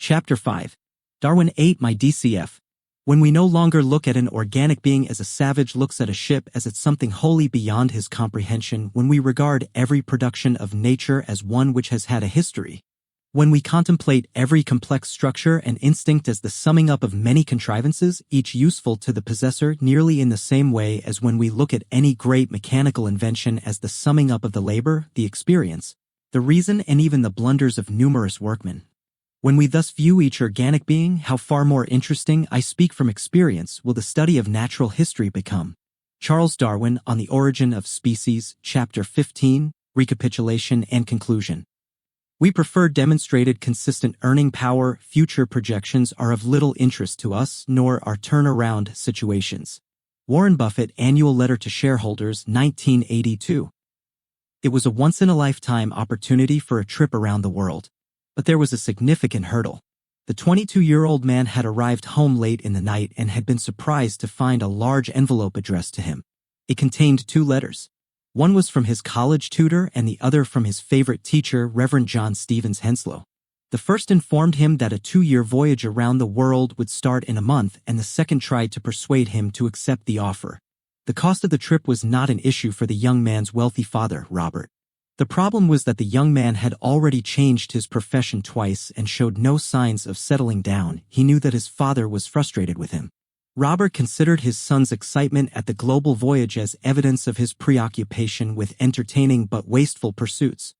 Chapter 5. Darwin Ate My DCF. When we no longer look at an organic being as a savage looks at a ship as it's something wholly beyond his comprehension, when we regard every production of nature as one which has had a history, when we contemplate every complex structure and instinct as the summing up of many contrivances, each useful to the possessor nearly in the same way as when we look at any great mechanical invention as the summing up of the labor, the experience, the reason, and even the blunders of numerous workmen. When we thus view each organic being, how far more interesting, I speak from experience, will the study of natural history become. Charles Darwin, On the Origin of Species, Chapter 15, Recapitulation and Conclusion. We prefer demonstrated consistent earning power. Future projections are of little interest to us, nor are turnaround situations. Warren Buffett, Annual Letter to Shareholders, 1982. It was a once-in-a-lifetime opportunity for a trip around the world. But there was a significant hurdle. The 22-year-old man had arrived home late in the night and had been surprised to find a large envelope addressed to him. It contained 2 letters. One was from his college tutor and the other from his favorite teacher, Reverend John Stevens Henslow. The first informed him that a 2-year voyage around the world would start in a month, and the second tried to persuade him to accept the offer. The cost of the trip was not an issue for the young man's wealthy father, Robert. The problem was that the young man had already changed his profession twice and showed no signs of settling down. He knew that his father was frustrated with him. Robert considered his son's excitement at the global voyage as evidence of his preoccupation with entertaining but wasteful pursuits.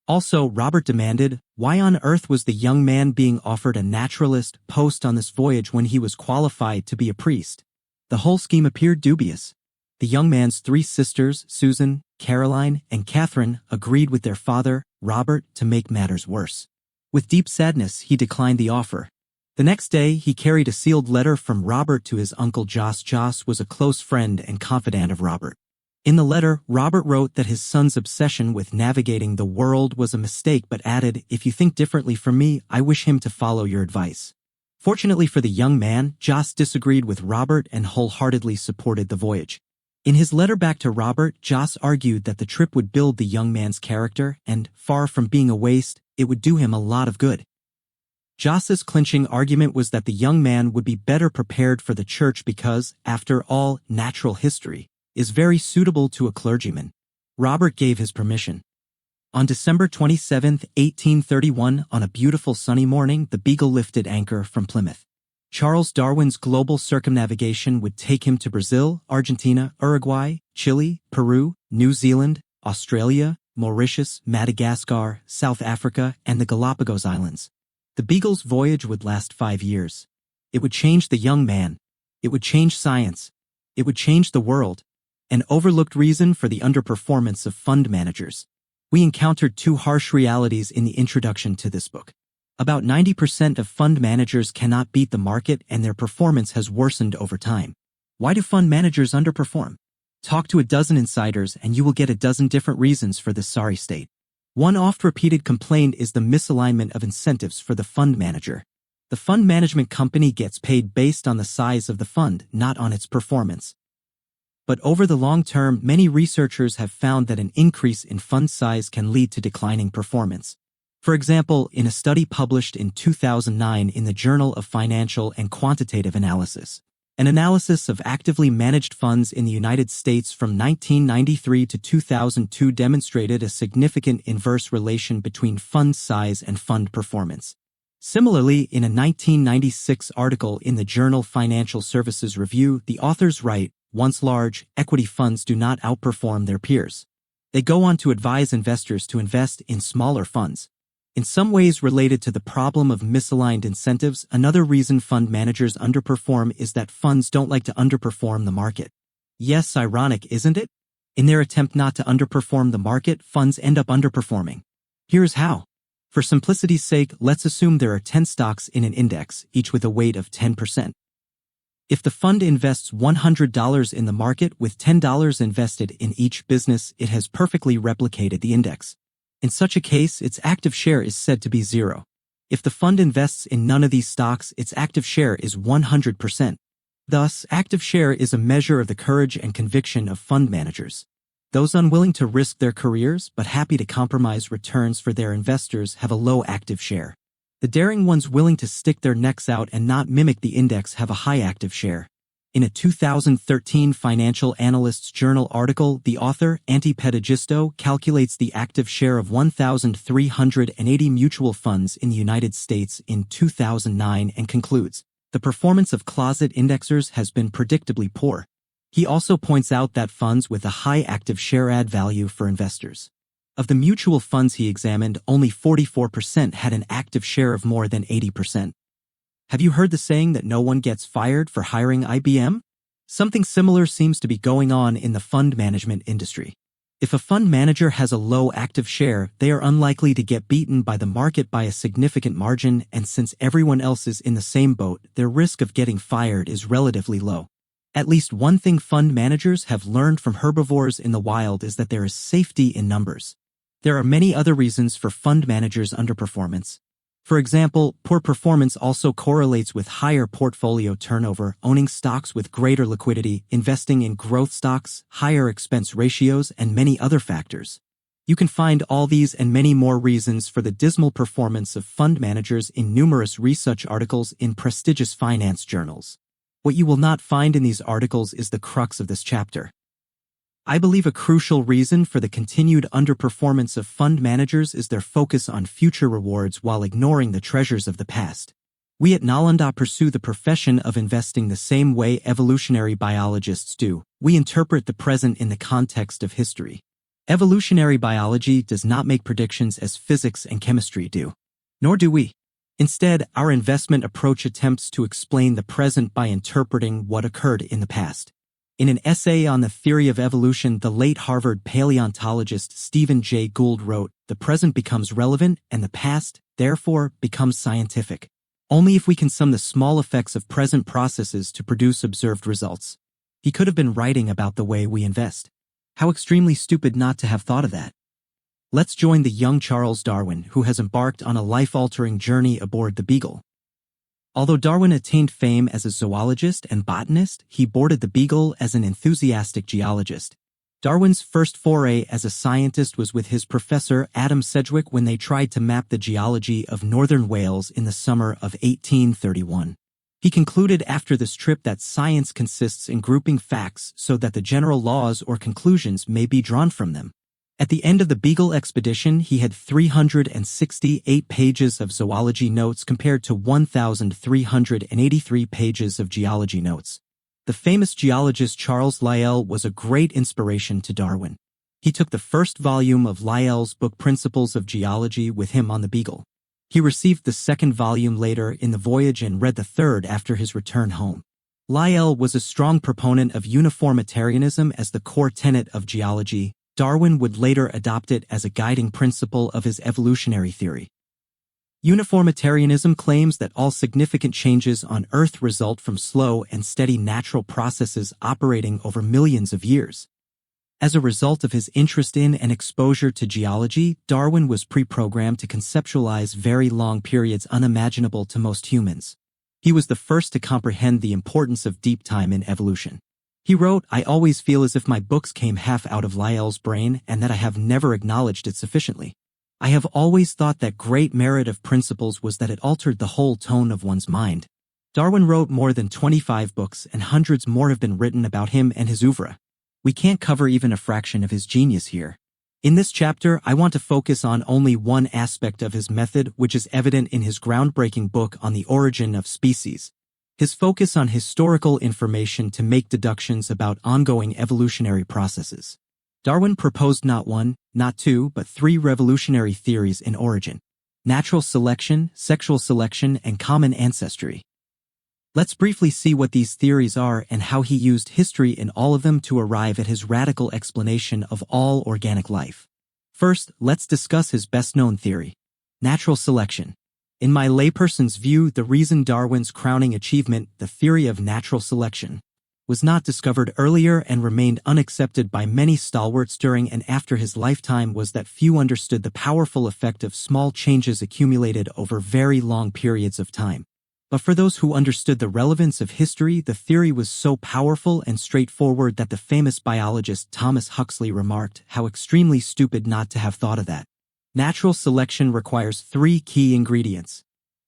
Also, Robert demanded, why on earth was the young man being offered a naturalist post on this voyage when he was qualified to be a priest? The whole scheme appeared dubious. The young man's 3 sisters, Susan, Caroline, and Catherine, agreed with their father, Robert, to make matters worse. With deep sadness, he declined the offer. The next day, he carried a sealed letter from Robert to his uncle Jos. Jos was a close friend and confidant of Robert. In the letter, Robert wrote that his son's obsession with navigating the world was a mistake, but added, if you think differently from me, I wish him to follow your advice. Fortunately for the young man, Jos disagreed with Robert and wholeheartedly supported the voyage. In his letter back to Robert, Jos argued that the trip would build the young man's character and, far from being a waste, it would do him a lot of good. Jos's clinching argument was that the young man would be better prepared for the church because, after all, natural history is very suitable to a clergyman. Robert gave his permission. On December 27, 1831, on a beautiful sunny morning, the Beagle lifted anchor from Plymouth. Charles Darwin's global circumnavigation would take him to Brazil, Argentina, Uruguay, Chile, Peru, New Zealand, Australia, Mauritius, Madagascar, South Africa, and the Galapagos Islands. The Beagle's voyage would last 5 years. It would change the young man. It would change science. It would change the world. An overlooked reason for the underperformance of fund managers. We encountered 2 harsh realities in the introduction to this book. About 90% of fund managers cannot beat the market, and their performance has worsened over time. Why do fund managers underperform? Talk to a dozen insiders and you will get a dozen different reasons for this sorry state. One oft-repeated complaint is the misalignment of incentives for the fund manager. The fund management company gets paid based on the size of the fund, not on its performance. But over the long term, many researchers have found that an increase in fund size can lead to declining performance. For example, in a study published in 2009 in the Journal of Financial and Quantitative Analysis, an analysis of actively managed funds in the United States from 1993 to 2002 demonstrated a significant inverse relation between fund size and fund performance. Similarly, in a 1996 article in the journal Financial Services Review, the authors write, once large, equity funds do not outperform their peers. They go on to advise investors to invest in smaller funds. In some ways related to the problem of misaligned incentives, another reason fund managers underperform is that funds don't like to underperform the market. Yes, ironic, isn't it? In their attempt not to underperform the market, funds end up underperforming. Here's how. For simplicity's sake, let's assume there are 10 stocks in an index, each with a weight of 10%. If the fund invests $100 in the market with $10 invested in each business, it has perfectly replicated the index. In such a case, its active share is said to be 0. If the fund invests in none of these stocks, its active share is 100%. Thus, active share is a measure of the courage and conviction of fund managers. Those unwilling to risk their careers but happy to compromise returns for their investors have a low active share. The daring ones willing to stick their necks out and not mimic the index have a high active share. In a 2013 Financial Analysts Journal article, the author, Antipedigisto, calculates the active share of 1,380 mutual funds in the United States in 2009 and concludes, the performance of closet indexers has been predictably poor. He also points out that funds with a high active share add value for investors. Of the mutual funds he examined, only 44% had an active share of more than 80%. Have you heard the saying that no one gets fired for hiring IBM? Something similar seems to be going on in the fund management industry. If a fund manager has a low active share, they are unlikely to get beaten by the market by a significant margin, and since everyone else is in the same boat, their risk of getting fired is relatively low. At least one thing fund managers have learned from herbivores in the wild is that there is safety in numbers. There are many other reasons for fund managers' underperformance. For example, poor performance also correlates with higher portfolio turnover, owning stocks with greater liquidity, investing in growth stocks, higher expense ratios, and many other factors. You can find all these and many more reasons for the dismal performance of fund managers in numerous research articles in prestigious finance journals. What you will not find in these articles is the crux of this chapter. I believe a crucial reason for the continued underperformance of fund managers is their focus on future rewards while ignoring the treasures of the past. We at Nalanda pursue the profession of investing the same way evolutionary biologists do. We interpret the present in the context of history. Evolutionary biology does not make predictions as physics and chemistry do. Nor do we. Instead, our investment approach attempts to explain the present by interpreting what occurred in the past. In an essay on the theory of evolution, the late Harvard paleontologist Stephen Jay Gould wrote, "The present becomes relevant and the past, therefore, becomes scientific. Only if we can sum the small effects of present processes to produce observed results." He could have been writing about the way we invest. How extremely stupid not to have thought of that. Let's join the young Charles Darwin, who has embarked on a life-altering journey aboard the Beagle. Although Darwin attained fame as a zoologist and botanist, he boarded the Beagle as an enthusiastic geologist. Darwin's first foray as a scientist was with his professor Adam Sedgwick when they tried to map the geology of northern Wales in the summer of 1831. He concluded after this trip that science consists in grouping facts so that the general laws or conclusions may be drawn from them. At the end of the Beagle expedition, he had 368 pages of zoology notes compared to 1,383 pages of geology notes. The famous geologist Charles Lyell was a great inspiration to Darwin. He took the first volume of Lyell's book Principles of Geology with him on the Beagle. He received the second volume later in the voyage and read the third after his return home. Lyell was a strong proponent of uniformitarianism as the core tenet of geology. Darwin would later adopt it as a guiding principle of his evolutionary theory. Uniformitarianism claims that all significant changes on Earth result from slow and steady natural processes operating over millions of years. As a result of his interest in and exposure to geology, Darwin was pre-programmed to conceptualize very long periods unimaginable to most humans. He was the first to comprehend the importance of deep time in evolution. He wrote, "I always feel as if my books came half out of Lyell's brain and that I have never acknowledged it sufficiently. I have always thought that great merit of Principles was that it altered the whole tone of one's mind." Darwin wrote more than 25 books and hundreds more have been written about him and his oeuvre. We can't cover even a fraction of his genius here. In this chapter, I want to focus on only one aspect of his method, which is evident in his groundbreaking book on the origin of species. His focus on historical information to make deductions about ongoing evolutionary processes. Darwin proposed not one, not two, but three revolutionary theories in origin: natural selection, sexual selection, and common ancestry. Let's briefly see what these theories are and how he used history in all of them to arrive at his radical explanation of all organic life. First, let's discuss his best-known theory: natural selection. In my layperson's view, the reason Darwin's crowning achievement, the theory of natural selection, was not discovered earlier and remained unaccepted by many stalwarts during and after his lifetime was that few understood the powerful effect of small changes accumulated over very long periods of time. But for those who understood the relevance of history, the theory was so powerful and straightforward that the famous biologist Thomas Huxley remarked, "How extremely stupid not to have thought of that." Natural selection requires three key ingredients: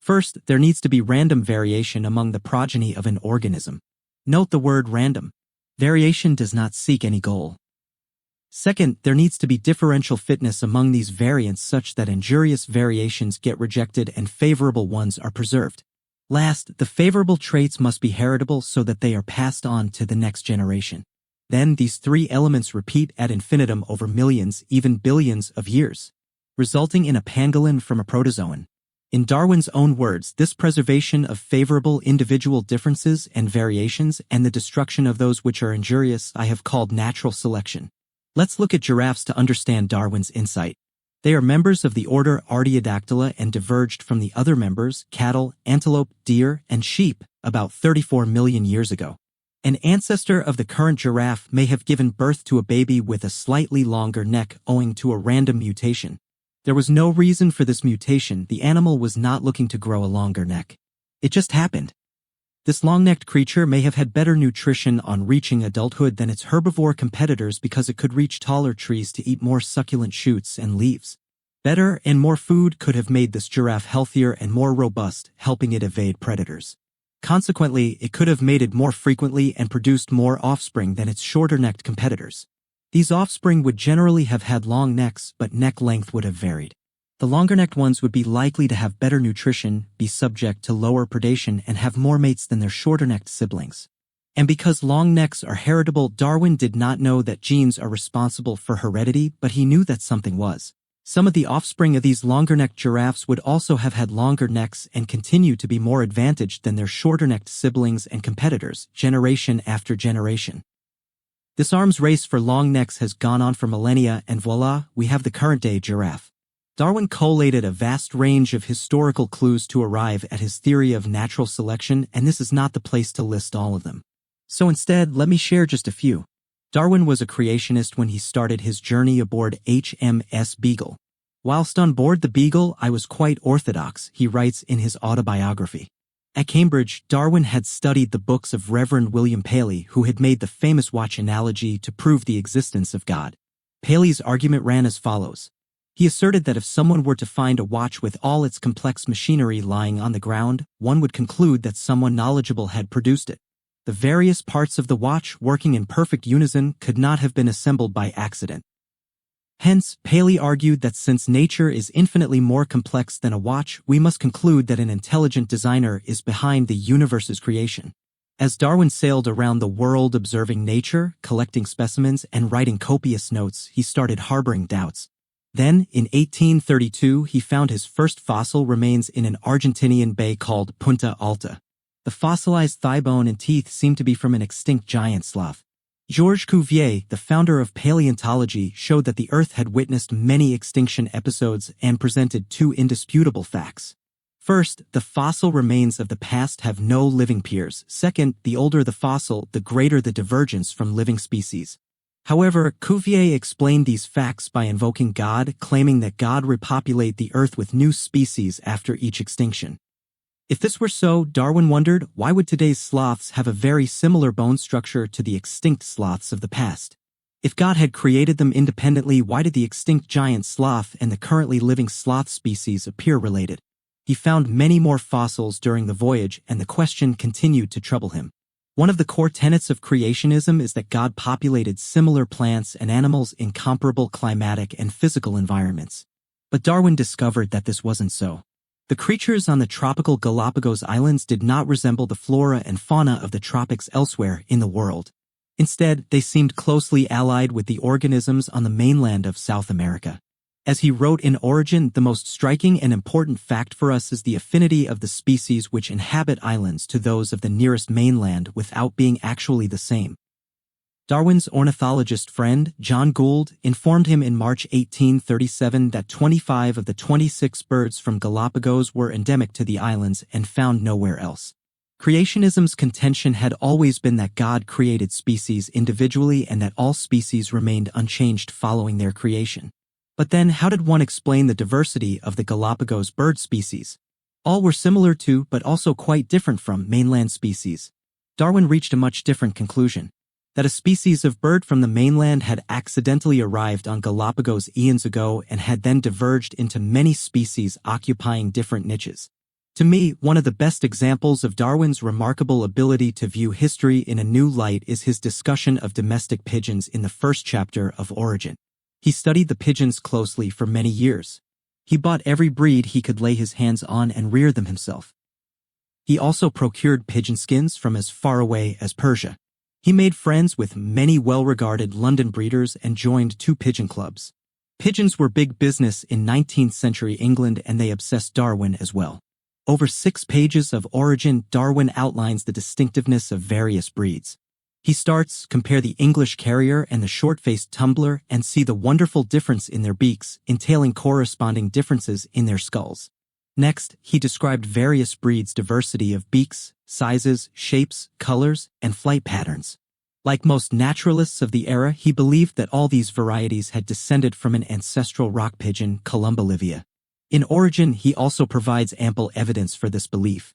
First, there needs to be random variation among the progeny of an organism. Note the word random. Variation does not seek any goal. Second, there needs to be differential fitness among these variants such that injurious variations get rejected and favorable ones are preserved. Last, the favorable traits must be heritable so that they are passed on to the next generation. Then these three elements repeat ad infinitum over millions, even billions of years, resulting in a pangolin from a protozoan. In Darwin's own words, this preservation of favorable individual differences and variations and the destruction of those which are injurious I have called natural selection. Let's look at giraffes to understand Darwin's insight. They are members of the order Artiodactyla and diverged from the other members, cattle, antelope, deer, and sheep, about 34 million years ago. An ancestor of the current giraffe may have given birth to a baby with a slightly longer neck owing to a random mutation. There was no reason for this mutation. The animal was not looking to grow a longer neck. It just happened. This long-necked creature may have had better nutrition on reaching adulthood than its herbivore competitors because it could reach taller trees to eat more succulent shoots and leaves. Better and more food could have made this giraffe healthier and more robust, helping it evade predators. Consequently, it could have mated more frequently and produced more offspring than its shorter-necked competitors. These offspring would generally have had long necks, but neck length would have varied. The longer-necked ones would be likely to have better nutrition, be subject to lower predation, and have more mates than their shorter-necked siblings. And because long necks are heritable, Darwin did not know that genes are responsible for heredity, but he knew that something was. Some of the offspring of these longer-necked giraffes would also have had longer necks and continue to be more advantaged than their shorter-necked siblings and competitors, generation after generation. This arms race for long necks has gone on for millennia, and voila, we have the current-day giraffe. Darwin collated a vast range of historical clues to arrive at his theory of natural selection, and this is not the place to list all of them. So instead, let me share just a few. Darwin was a creationist when he started his journey aboard HMS Beagle. Whilst on board the Beagle, I was quite orthodox, he writes in his autobiography. At Cambridge, Darwin had studied the books of Reverend William Paley, who had made the famous watch analogy to prove the existence of God. Paley's argument ran as follows. He asserted that if someone were to find a watch with all its complex machinery lying on the ground, one would conclude that someone knowledgeable had produced it. The various parts of the watch, working in perfect unison, could not have been assembled by accident. Hence, Paley argued that since nature is infinitely more complex than a watch, we must conclude that an intelligent designer is behind the universe's creation. As Darwin sailed around the world observing nature, collecting specimens, and writing copious notes, he started harboring doubts. Then, in 1832, he found his first fossil remains in an Argentinian bay called Punta Alta. The fossilized thigh bone and teeth seemed to be from an extinct giant sloth. Georges Cuvier, the founder of paleontology, showed that the Earth had witnessed many extinction episodes and presented two indisputable facts. First, the fossil remains of the past have no living peers. Second, the older the fossil, the greater the divergence from living species. However, Cuvier explained these facts by invoking God, claiming that God repopulate the Earth with new species after each extinction. If this were so, Darwin wondered, why would today's sloths have a very similar bone structure to the extinct sloths of the past? If God had created them independently, why did the extinct giant sloth and the currently living sloth species appear related? He found many more fossils during the voyage, and the question continued to trouble him. One of the core tenets of creationism is that God populated similar plants and animals in comparable climatic and physical environments. But Darwin discovered that this wasn't so. The creatures on the tropical Galapagos Islands did not resemble the flora and fauna of the tropics elsewhere in the world. Instead, they seemed closely allied with the organisms on the mainland of South America. As he wrote in Origin, the most striking and important fact for us is the affinity of the species which inhabit islands to those of the nearest mainland without being actually the same. Darwin's ornithologist friend, John Gould, informed him in March 1837 that 25 of the 26 birds from Galapagos were endemic to the islands and found nowhere else. Creationism's contention had always been that God created species individually and that all species remained unchanged following their creation. But then, how did one explain the diversity of the Galapagos bird species? All were similar to, but also quite different from, mainland species. Darwin reached a much different conclusion. That a species of bird from the mainland had accidentally arrived on Galapagos eons ago and had then diverged into many species occupying different niches. To me, one of the best examples of Darwin's remarkable ability to view history in a new light is his discussion of domestic pigeons in the first chapter of Origin. He studied the pigeons closely for many years. He bought every breed he could lay his hands on and reared them himself. He also procured pigeon skins from as far away as Persia. He made friends with many well-regarded London breeders and joined 2 pigeon clubs. Pigeons were big business in 19th century England, and they obsessed Darwin as well. Over 6 pages of Origin, Darwin outlines the distinctiveness of various breeds. He starts, compare the English Carrier and the short-faced Tumbler and see the wonderful difference in their beaks, entailing corresponding differences in their skulls. Next, he described various breeds' diversity of beaks, sizes, shapes, colors, and flight patterns. Like most naturalists of the era, he believed that all these varieties had descended from an ancestral rock pigeon, Columbolivia. In Origin, he also provides ample evidence for this belief.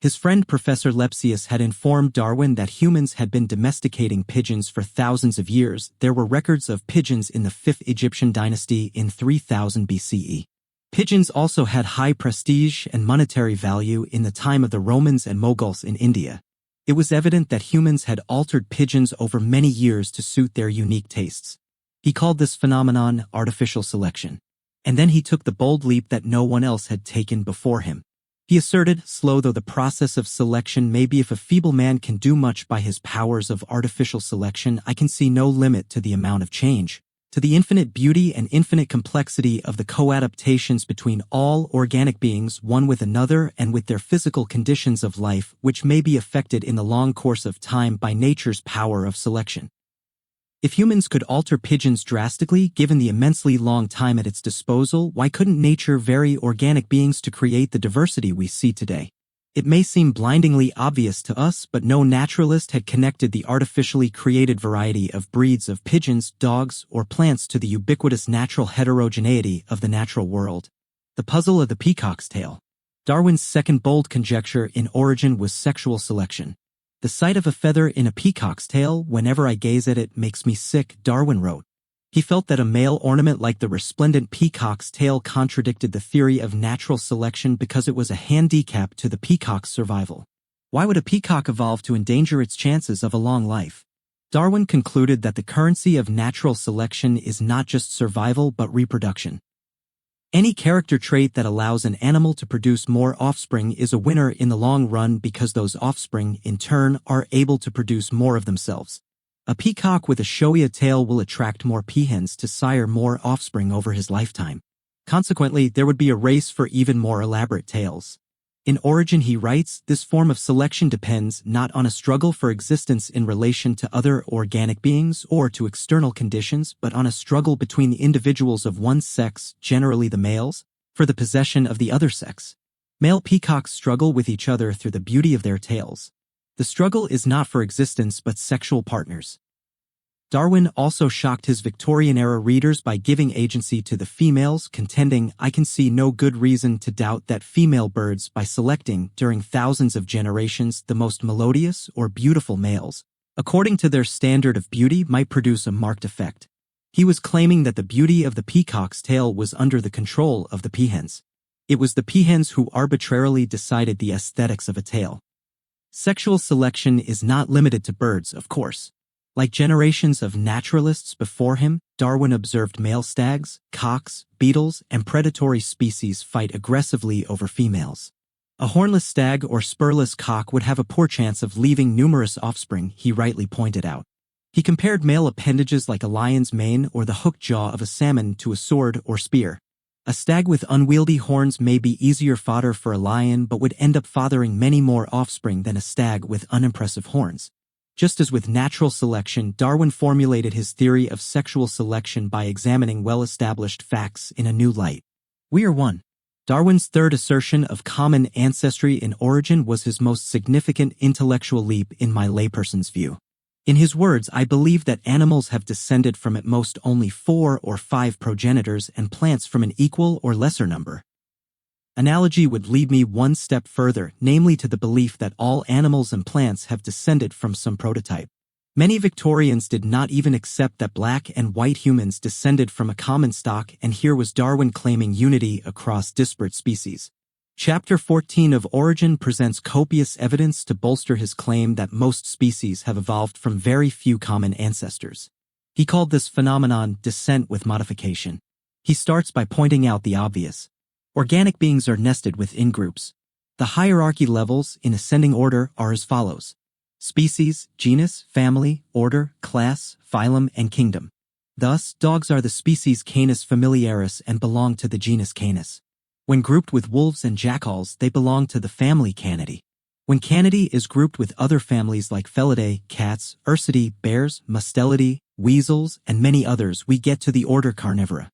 His friend Professor Lepsius had informed Darwin that humans had been domesticating pigeons for thousands of years. There were records of pigeons in the 5th Egyptian dynasty in 3000 BCE. Pigeons also had high prestige and monetary value in the time of the Romans and Mughals in India. It was evident that humans had altered pigeons over many years to suit their unique tastes. He called this phenomenon artificial selection. And then he took the bold leap that no one else had taken before him. He asserted, slow though the process of selection may be, if a feeble man can do much by his powers of artificial selection, I can see no limit to the amount of change, to the infinite beauty and infinite complexity of the co-adaptations between all organic beings, one with another and with their physical conditions of life, which may be affected in the long course of time by nature's power of selection. If humans could alter pigeons drastically, given the immensely long time at its disposal, why couldn't nature vary organic beings to create the diversity we see today? It may seem blindingly obvious to us, but no naturalist had connected the artificially created variety of breeds of pigeons, dogs, or plants to the ubiquitous natural heterogeneity of the natural world. The puzzle of the peacock's tail. Darwin's second bold conjecture in Origin was sexual selection. The sight of a feather in a peacock's tail, whenever I gaze at it, makes me sick, Darwin wrote. He felt that a male ornament like the resplendent peacock's tail contradicted the theory of natural selection because it was a handicap to the peacock's survival. Why would a peacock evolve to endanger its chances of a long life? Darwin concluded that the currency of natural selection is not just survival but reproduction. Any character trait that allows an animal to produce more offspring is a winner in the long run because those offspring, in turn, are able to produce more of themselves. A peacock with a showy tail will attract more peahens to sire more offspring over his lifetime. Consequently, there would be a race for even more elaborate tails. In Origin, he writes, this form of selection depends not on a struggle for existence in relation to other organic beings or to external conditions, but on a struggle between the individuals of one sex, generally the males, for the possession of the other sex. Male peacocks struggle with each other through the beauty of their tails. The struggle is not for existence but sexual partners. Darwin also shocked his Victorian-era readers by giving agency to the females, contending, I can see no good reason to doubt that female birds, by selecting, during thousands of generations, the most melodious or beautiful males, according to their standard of beauty, might produce a marked effect. He was claiming that the beauty of the peacock's tail was under the control of the peahens. It was the peahens who arbitrarily decided the aesthetics of a tail. Sexual selection is not limited to birds, of course. Like generations of naturalists before him, Darwin observed male stags, cocks, beetles, and predatory species fight aggressively over females. A hornless stag or spurless cock would have a poor chance of leaving numerous offspring, he rightly pointed out. He compared male appendages like a lion's mane or the hooked jaw of a salmon to a sword or spear. A stag with unwieldy horns may be easier fodder for a lion but would end up fathering many more offspring than a stag with unimpressive horns. Just as with natural selection, Darwin formulated his theory of sexual selection by examining well-established facts in a new light. We are one. Darwin's third assertion of common ancestry in Origin was his most significant intellectual leap in my layperson's view. In his words, I believe that animals have descended from at most only 4 or 5 progenitors and plants from an equal or lesser number. Analogy would lead me one step further, namely to the belief that all animals and plants have descended from some prototype. Many Victorians did not even accept that black and white humans descended from a common stock, and here was Darwin claiming unity across disparate species. Chapter 14 of Origin presents copious evidence to bolster his claim that most species have evolved from very few common ancestors. He called this phenomenon descent with modification. He starts by pointing out the obvious. Organic beings are nested within groups. The hierarchy levels in ascending order are as follows: species, genus, family, order, class, phylum, and kingdom. Thus, dogs are the species Canis familiaris and belong to the genus Canis. When grouped with wolves and jackals, they belong to the family Canidae. When Canidae is grouped with other families like Felidae, cats, Ursidae, bears, Mustelidae, weasels, and many others, we get to the order Carnivora.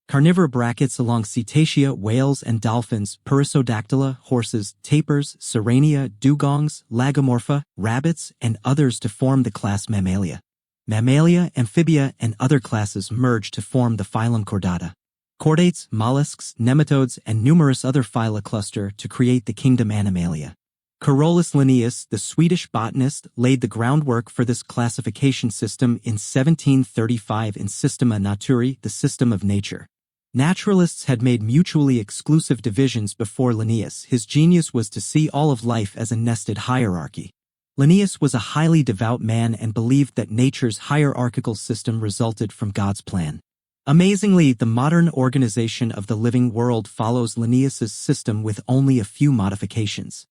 Carnivora brackets along cetacea, whales, and dolphins, Perissodactyla, horses, tapirs, Sirenia, dugongs, lagomorpha, rabbits, and others to form the class Mammalia. Mammalia, amphibia, and other classes merge to form the phylum Chordata. Chordates, mollusks, nematodes, and numerous other phyla cluster to create the kingdom Animalia. Carolus Linnaeus, the Swedish botanist, laid the groundwork for this classification system in 1735 in Systema Naturae, the system of nature. Naturalists had made mutually exclusive divisions before Linnaeus. His genius was to see all of life as a nested hierarchy. Linnaeus was a highly devout man and believed that nature's hierarchical system resulted from God's plan. Amazingly, the modern organization of the living world follows Linnaeus's system with only a few modifications.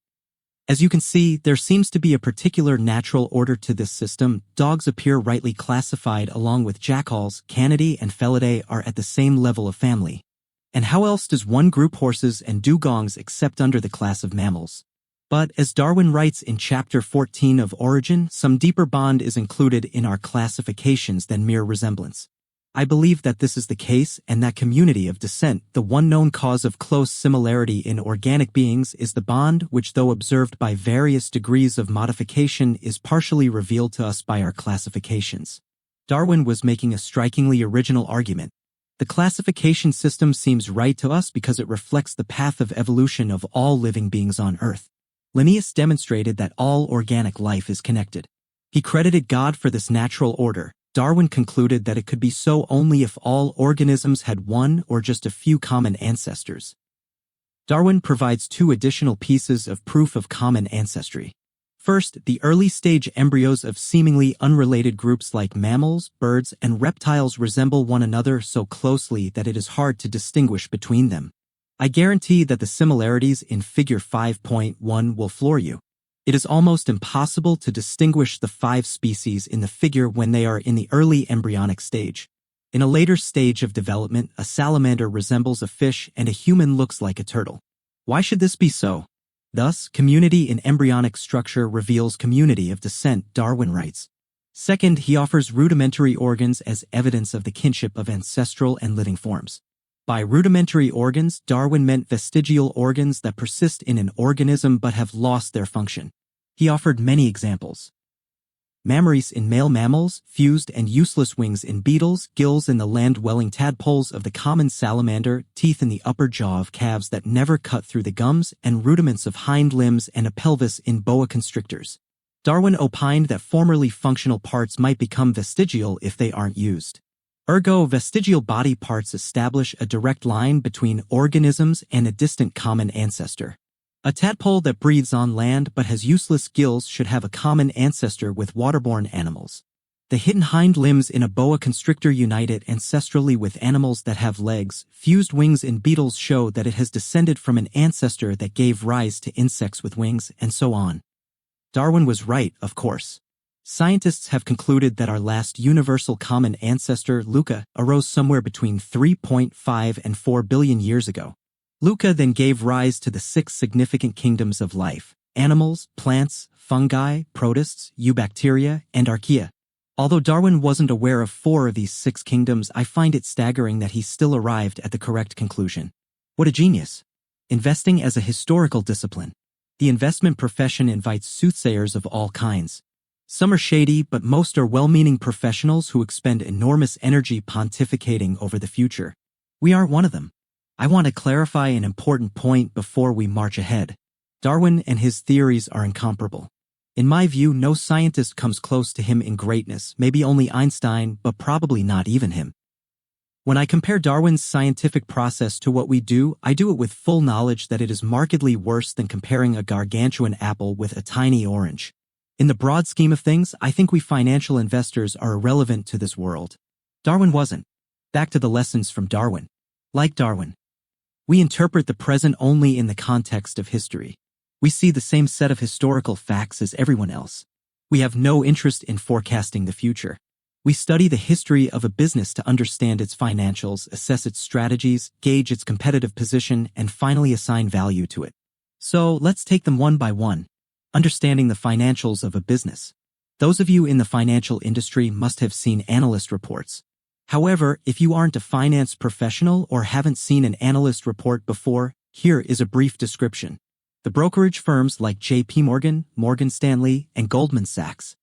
As you can see, there seems to be a particular natural order to this system. Dogs appear rightly classified along with jackals, Canidae, and Felidae are at the same level of family. And how else does one group horses and dugongs except under the class of mammals? But, as Darwin writes in Chapter 14 of Origin, some deeper bond is included in our classifications than mere resemblance. I believe that this is the case and that community of descent, the one known cause of close similarity in organic beings, is the bond which, though observed by various degrees of modification, is partially revealed to us by our classifications. Darwin was making a strikingly original argument. The classification system seems right to us because it reflects the path of evolution of all living beings on Earth. Linnaeus demonstrated that all organic life is connected. He credited God for this natural order. Darwin concluded that it could be so only if all organisms had one or just a few common ancestors. Darwin provides two additional pieces of proof of common ancestry. First, the early-stage embryos of seemingly unrelated groups like mammals, birds, and reptiles resemble one another so closely that it is hard to distinguish between them. I guarantee that the similarities in Figure 5.1 will floor you. It is almost impossible to distinguish the 5 species in the figure when they are in the early embryonic stage. In a later stage of development, a salamander resembles a fish and a human looks like a turtle. Why should this be so? Thus, community in embryonic structure reveals community of descent, Darwin writes. Second, he offers rudimentary organs as evidence of the kinship of ancestral and living forms. By rudimentary organs, Darwin meant vestigial organs that persist in an organism but have lost their function. He offered many examples. Mammaries in male mammals, fused and useless wings in beetles, gills in the land-dwelling tadpoles of the common salamander, teeth in the upper jaw of calves that never cut through the gums, and rudiments of hind limbs and a pelvis in boa constrictors. Darwin opined that formerly functional parts might become vestigial if they aren't used. Ergo, vestigial body parts establish a direct line between organisms and a distant common ancestor. A tadpole that breathes on land but has useless gills should have a common ancestor with waterborne animals. The hidden hind limbs in a boa constrictor unite it ancestrally with animals that have legs. Fused wings in beetles show that it has descended from an ancestor that gave rise to insects with wings, and so on. Darwin was right, of course. Scientists have concluded that our last universal common ancestor, Luca, arose somewhere between 3.5 and 4 billion years ago. Luca then gave rise to the 6 significant kingdoms of life: animals, plants, fungi, protists, eubacteria, and archaea. Although Darwin wasn't aware of 4 of these 6 kingdoms, I find it staggering that he still arrived at the correct conclusion. What a genius! Investing as a historical discipline. The investment profession invites soothsayers of all kinds. Some are shady, but most are well-meaning professionals who expend enormous energy pontificating over the future. We aren't one of them. I want to clarify an important point before we march ahead. Darwin and his theories are incomparable. In my view, no scientist comes close to him in greatness, maybe only Einstein, but probably not even him. When I compare Darwin's scientific process to what we do, I do it with full knowledge that it is markedly worse than comparing a gargantuan apple with a tiny orange. In the broad scheme of things, I think we financial investors are irrelevant to this world. Darwin wasn't. Back to the lessons from Darwin. Like Darwin, we interpret the present only in the context of history. We see the same set of historical facts as everyone else. We have no interest in forecasting the future. We study the history of a business to understand its financials, assess its strategies, gauge its competitive position, and finally assign value to it. So let's take them one by one. Understanding the financials of a business. Those of you in the financial industry must have seen analyst reports. However, if you aren't a finance professional or haven't seen an analyst report before, here is a brief description. The brokerage firms like J.P. Morgan, Morgan Stanley, and Goldman Sachs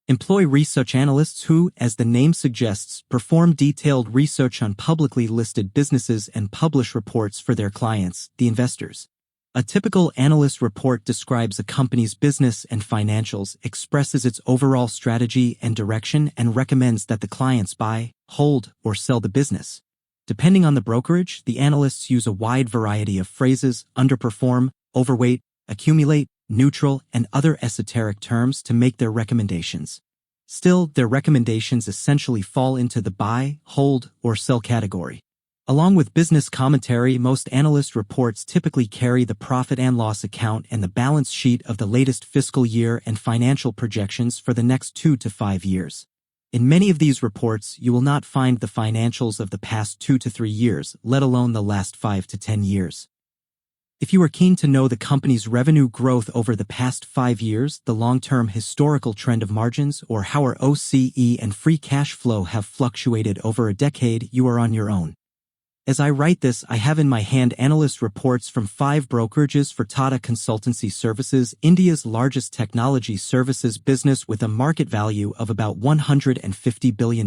employ research analysts who, as the name suggests, perform detailed research on publicly listed businesses and publish reports for their clients, the investors. A typical analyst report describes a company's business and financials, expresses its overall strategy and direction, and recommends that the clients buy, hold, or sell the business. Depending on the brokerage, the analysts use a wide variety of phrases: underperform, overweight, accumulate, neutral, and other esoteric terms to make their recommendations. Still, their recommendations essentially fall into the buy, hold, or sell category. Along with business commentary, most analyst reports typically carry the profit and loss account and the balance sheet of the latest fiscal year and financial projections for the next 2 to 5 years. In many of these reports, you will not find the financials of the past 2 to 3 years, let alone the last 5 to 10 years. If you are keen to know the company's revenue growth over the past 5 years, the long-term historical trend of margins, or how our OCE and free cash flow have fluctuated over a decade, you are on your own. As I write this, I have in my hand analyst reports from 5 brokerages for Tata Consultancy Services, India's largest technology services business with a market value of about $150 billion.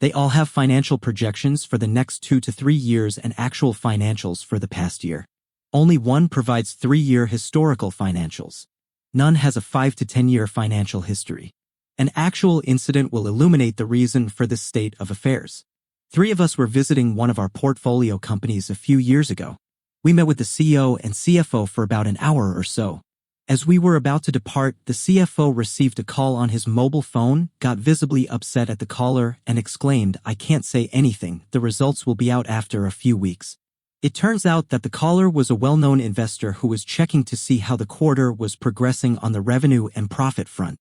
They all have financial projections for the next 2 to 3 years and actual financials for the past year. Only one provides 3-year historical financials. None has a 5 to 10-year financial history. An actual incident will illuminate the reason for this state of affairs. 3 of us were visiting one of our portfolio companies a few years ago. We met with the CEO and CFO for about an hour or so. As we were about to depart, the CFO received a call on his mobile phone, got visibly upset at the caller, and exclaimed, "I can't say anything, the results will be out after a few weeks." It turns out that the caller was a well-known investor who was checking to see how the quarter was progressing on the revenue and profit front.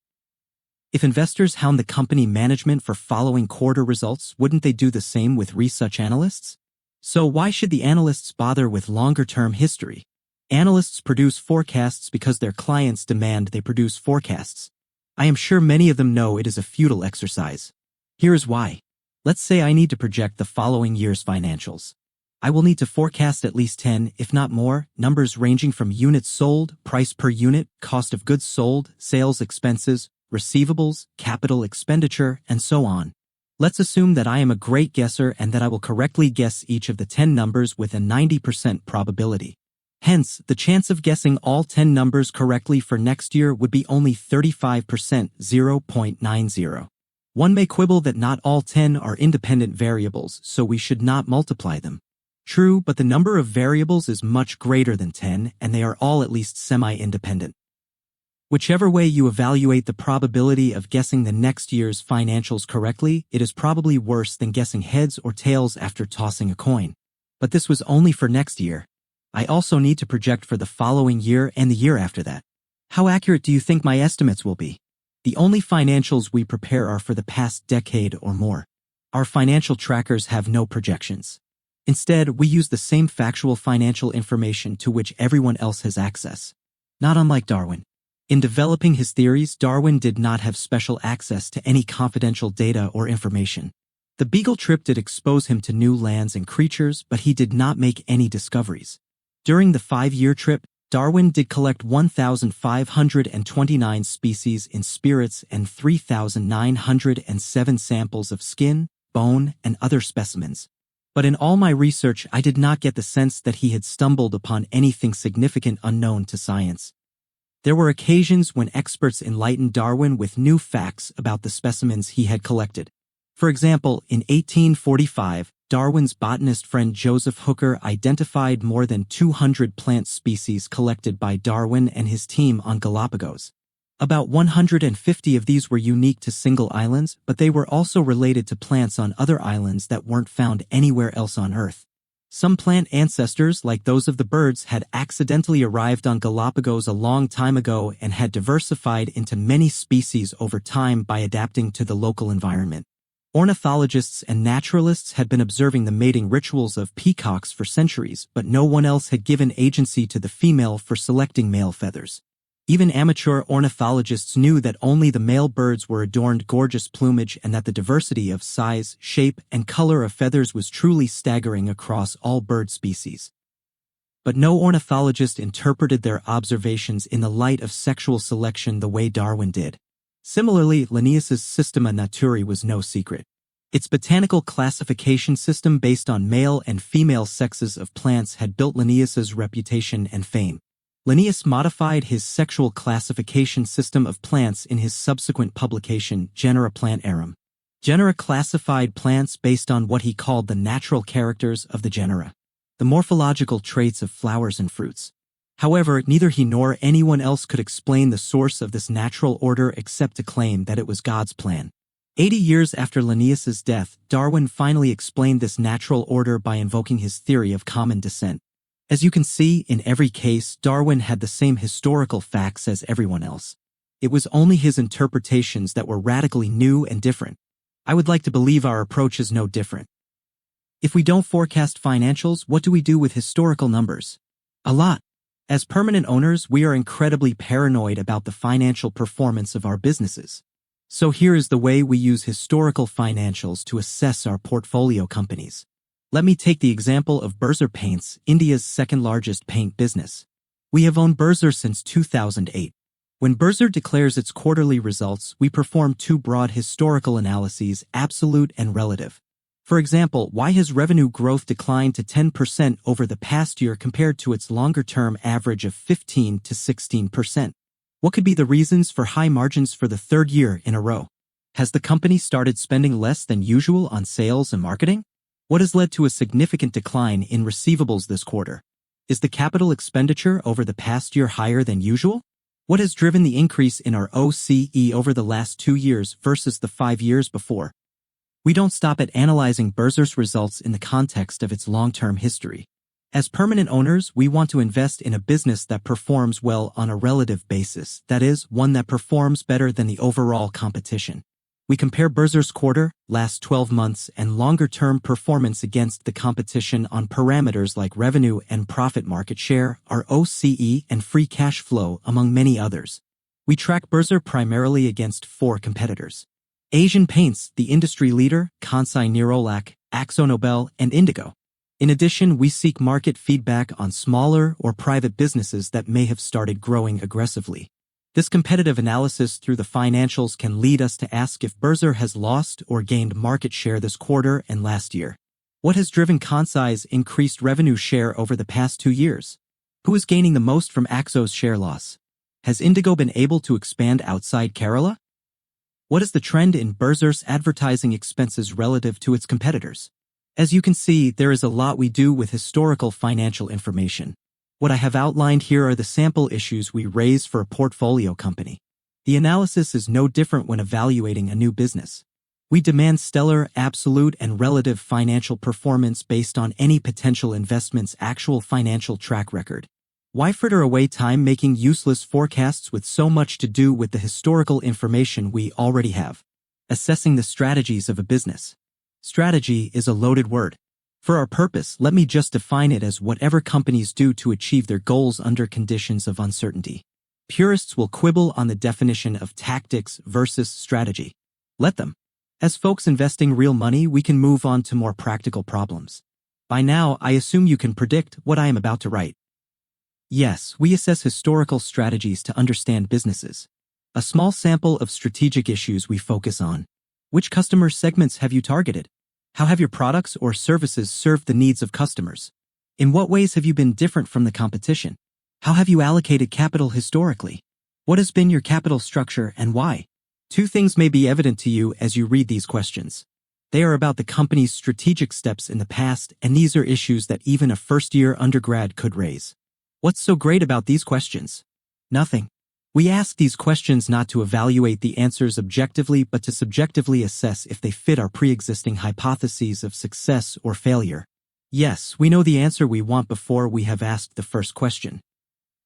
If investors hound the company management for following quarter results, wouldn't they do the same with research analysts? So why should the analysts bother with longer-term history? Analysts produce forecasts because their clients demand they produce forecasts. I am sure many of them know it is a futile exercise. Here is why. Let's say I need to project the following year's financials. I will need to forecast at least 10, if not more, numbers ranging from units sold, price per unit, cost of goods sold, sales expenses, receivables, capital expenditure, and so on. Let's assume that I am a great guesser and that I will correctly guess each of the 10 numbers with a 90% probability. Hence, the chance of guessing all 10 numbers correctly for next year would be only 35%, 0.90. One may quibble that not all 10 are independent variables, so we should not multiply them. True, but the number of variables is much greater than 10, and they are all at least semi-independent. Whichever way you evaluate the probability of guessing the next year's financials correctly, it is probably worse than guessing heads or tails after tossing a coin. But this was only for next year. I also need to project for the following year and the year after that. How accurate do you think my estimates will be? The only financials we prepare are for the past decade or more. Our financial trackers have no projections. Instead, we use the same factual financial information to which everyone else has access. Not unlike Darwin. In developing his theories, Darwin did not have special access to any confidential data or information. The Beagle trip did expose him to new lands and creatures, but he did not make any discoveries. During the 5-year trip, Darwin did collect 1,529 species in spirits and 3,907 samples of skin, bone, and other specimens. But in all my research, I did not get the sense that he had stumbled upon anything significant unknown to science. There were occasions when experts enlightened Darwin with new facts about the specimens he had collected. For example, in 1845, Darwin's botanist friend Joseph Hooker identified more than 200 plant species collected by Darwin and his team on Galapagos. About 150 of these were unique to single islands, but they were also related to plants on other islands that weren't found anywhere else on Earth. Some plant ancestors, like those of the birds, had accidentally arrived on Galapagos a long time ago and had diversified into many species over time by adapting to the local environment. Ornithologists and naturalists had been observing the mating rituals of peacocks for centuries, but no one else had given agency to the female for selecting male feathers. Even amateur ornithologists knew that only the male birds were adorned gorgeous plumage and that the diversity of size, shape, and color of feathers was truly staggering across all bird species. But no ornithologist interpreted their observations in the light of sexual selection the way Darwin did. Similarly, Linnaeus's Systema Naturae was no secret. Its botanical classification system based on male and female sexes of plants had built Linnaeus's reputation and fame. Linnaeus modified his sexual classification system of plants in his subsequent publication, Genera Plantarum. Genera classified plants based on what he called the natural characters of the genera, the morphological traits of flowers and fruits. However, neither he nor anyone else could explain the source of this natural order except to claim that it was God's plan. 80 years after Linnaeus's death, Darwin finally explained this natural order by invoking his theory of common descent. As you can see, in every case, Darwin had the same historical facts as everyone else. It was only his interpretations that were radically new and different. I would like to believe our approach is no different. If we don't forecast financials, what do we do with historical numbers? A lot. As permanent owners, we are incredibly paranoid about the financial performance of our businesses. So here is the way we use historical financials to assess our portfolio companies. Let me take the example of Berzer Paints, India's second-largest paint business. We have owned Berzer since 2008. When Berzer declares its quarterly results, we perform two broad historical analyses, absolute and relative. For example, why has revenue growth declined to 10% over the past year compared to its longer-term average of 15 to 16%? What could be the reasons for high margins for the third year in a row? Has the company started spending less than usual on sales and marketing? What has led to a significant decline in receivables this quarter? Is the capital expenditure over the past year higher than usual? What has driven the increase in our OCE over the last 2 years versus the 5 years before? We don't stop at analyzing Berzer's results in the context of its long-term history. As permanent owners, we want to invest in a business that performs well on a relative basis, that is, one that performs better than the overall competition. We compare Berzer's quarter, last 12 months, and longer-term performance against the competition on parameters like revenue and profit market share, our OCE, and free cash flow, among many others. We track Berzer primarily against 4 competitors: Asian Paints, the industry leader, Kansai Nerolac, AkzoNobel, and Indigo. In addition, we seek market feedback on smaller or private businesses that may have started growing aggressively. This competitive analysis through the financials can lead us to ask if Berzer has lost or gained market share this quarter and last year. What has driven Kansai's increased revenue share over the past 2 years? Who is gaining the most from Akzo's share loss? Has Indigo been able to expand outside Kerala? What is the trend in Berzer's advertising expenses relative to its competitors? As you can see, there is a lot we do with historical financial information. What I have outlined here are the sample issues we raise for a portfolio company. The analysis is no different when evaluating a new business. We demand stellar, absolute, and relative financial performance based on any potential investment's actual financial track record. Why fritter away time making useless forecasts with so much to do with the historical information we already have? Assessing the strategies of a business. Strategy is a loaded word. For our purpose, let me just define it as whatever companies do to achieve their goals under conditions of uncertainty. Purists will quibble on the definition of tactics versus strategy. Let them. As folks investing real money, we can move on to more practical problems. By now, I assume you can predict what I am about to write. Yes, we assess historical strategies to understand businesses. A small sample of strategic issues we focus on. Which customer segments have you targeted? How have your products or services served the needs of customers? In what ways have you been different from the competition? How have you allocated capital historically? What has been your capital structure and why? 2 things may be evident to you as you read these questions. They are about the company's strategic steps in the past, and these are issues that even a first-year undergrad could raise. What's so great about these questions? Nothing. We ask these questions not to evaluate the answers objectively but to subjectively assess if they fit our pre-existing hypotheses of success or failure. Yes, we know the answer we want before we have asked the first question.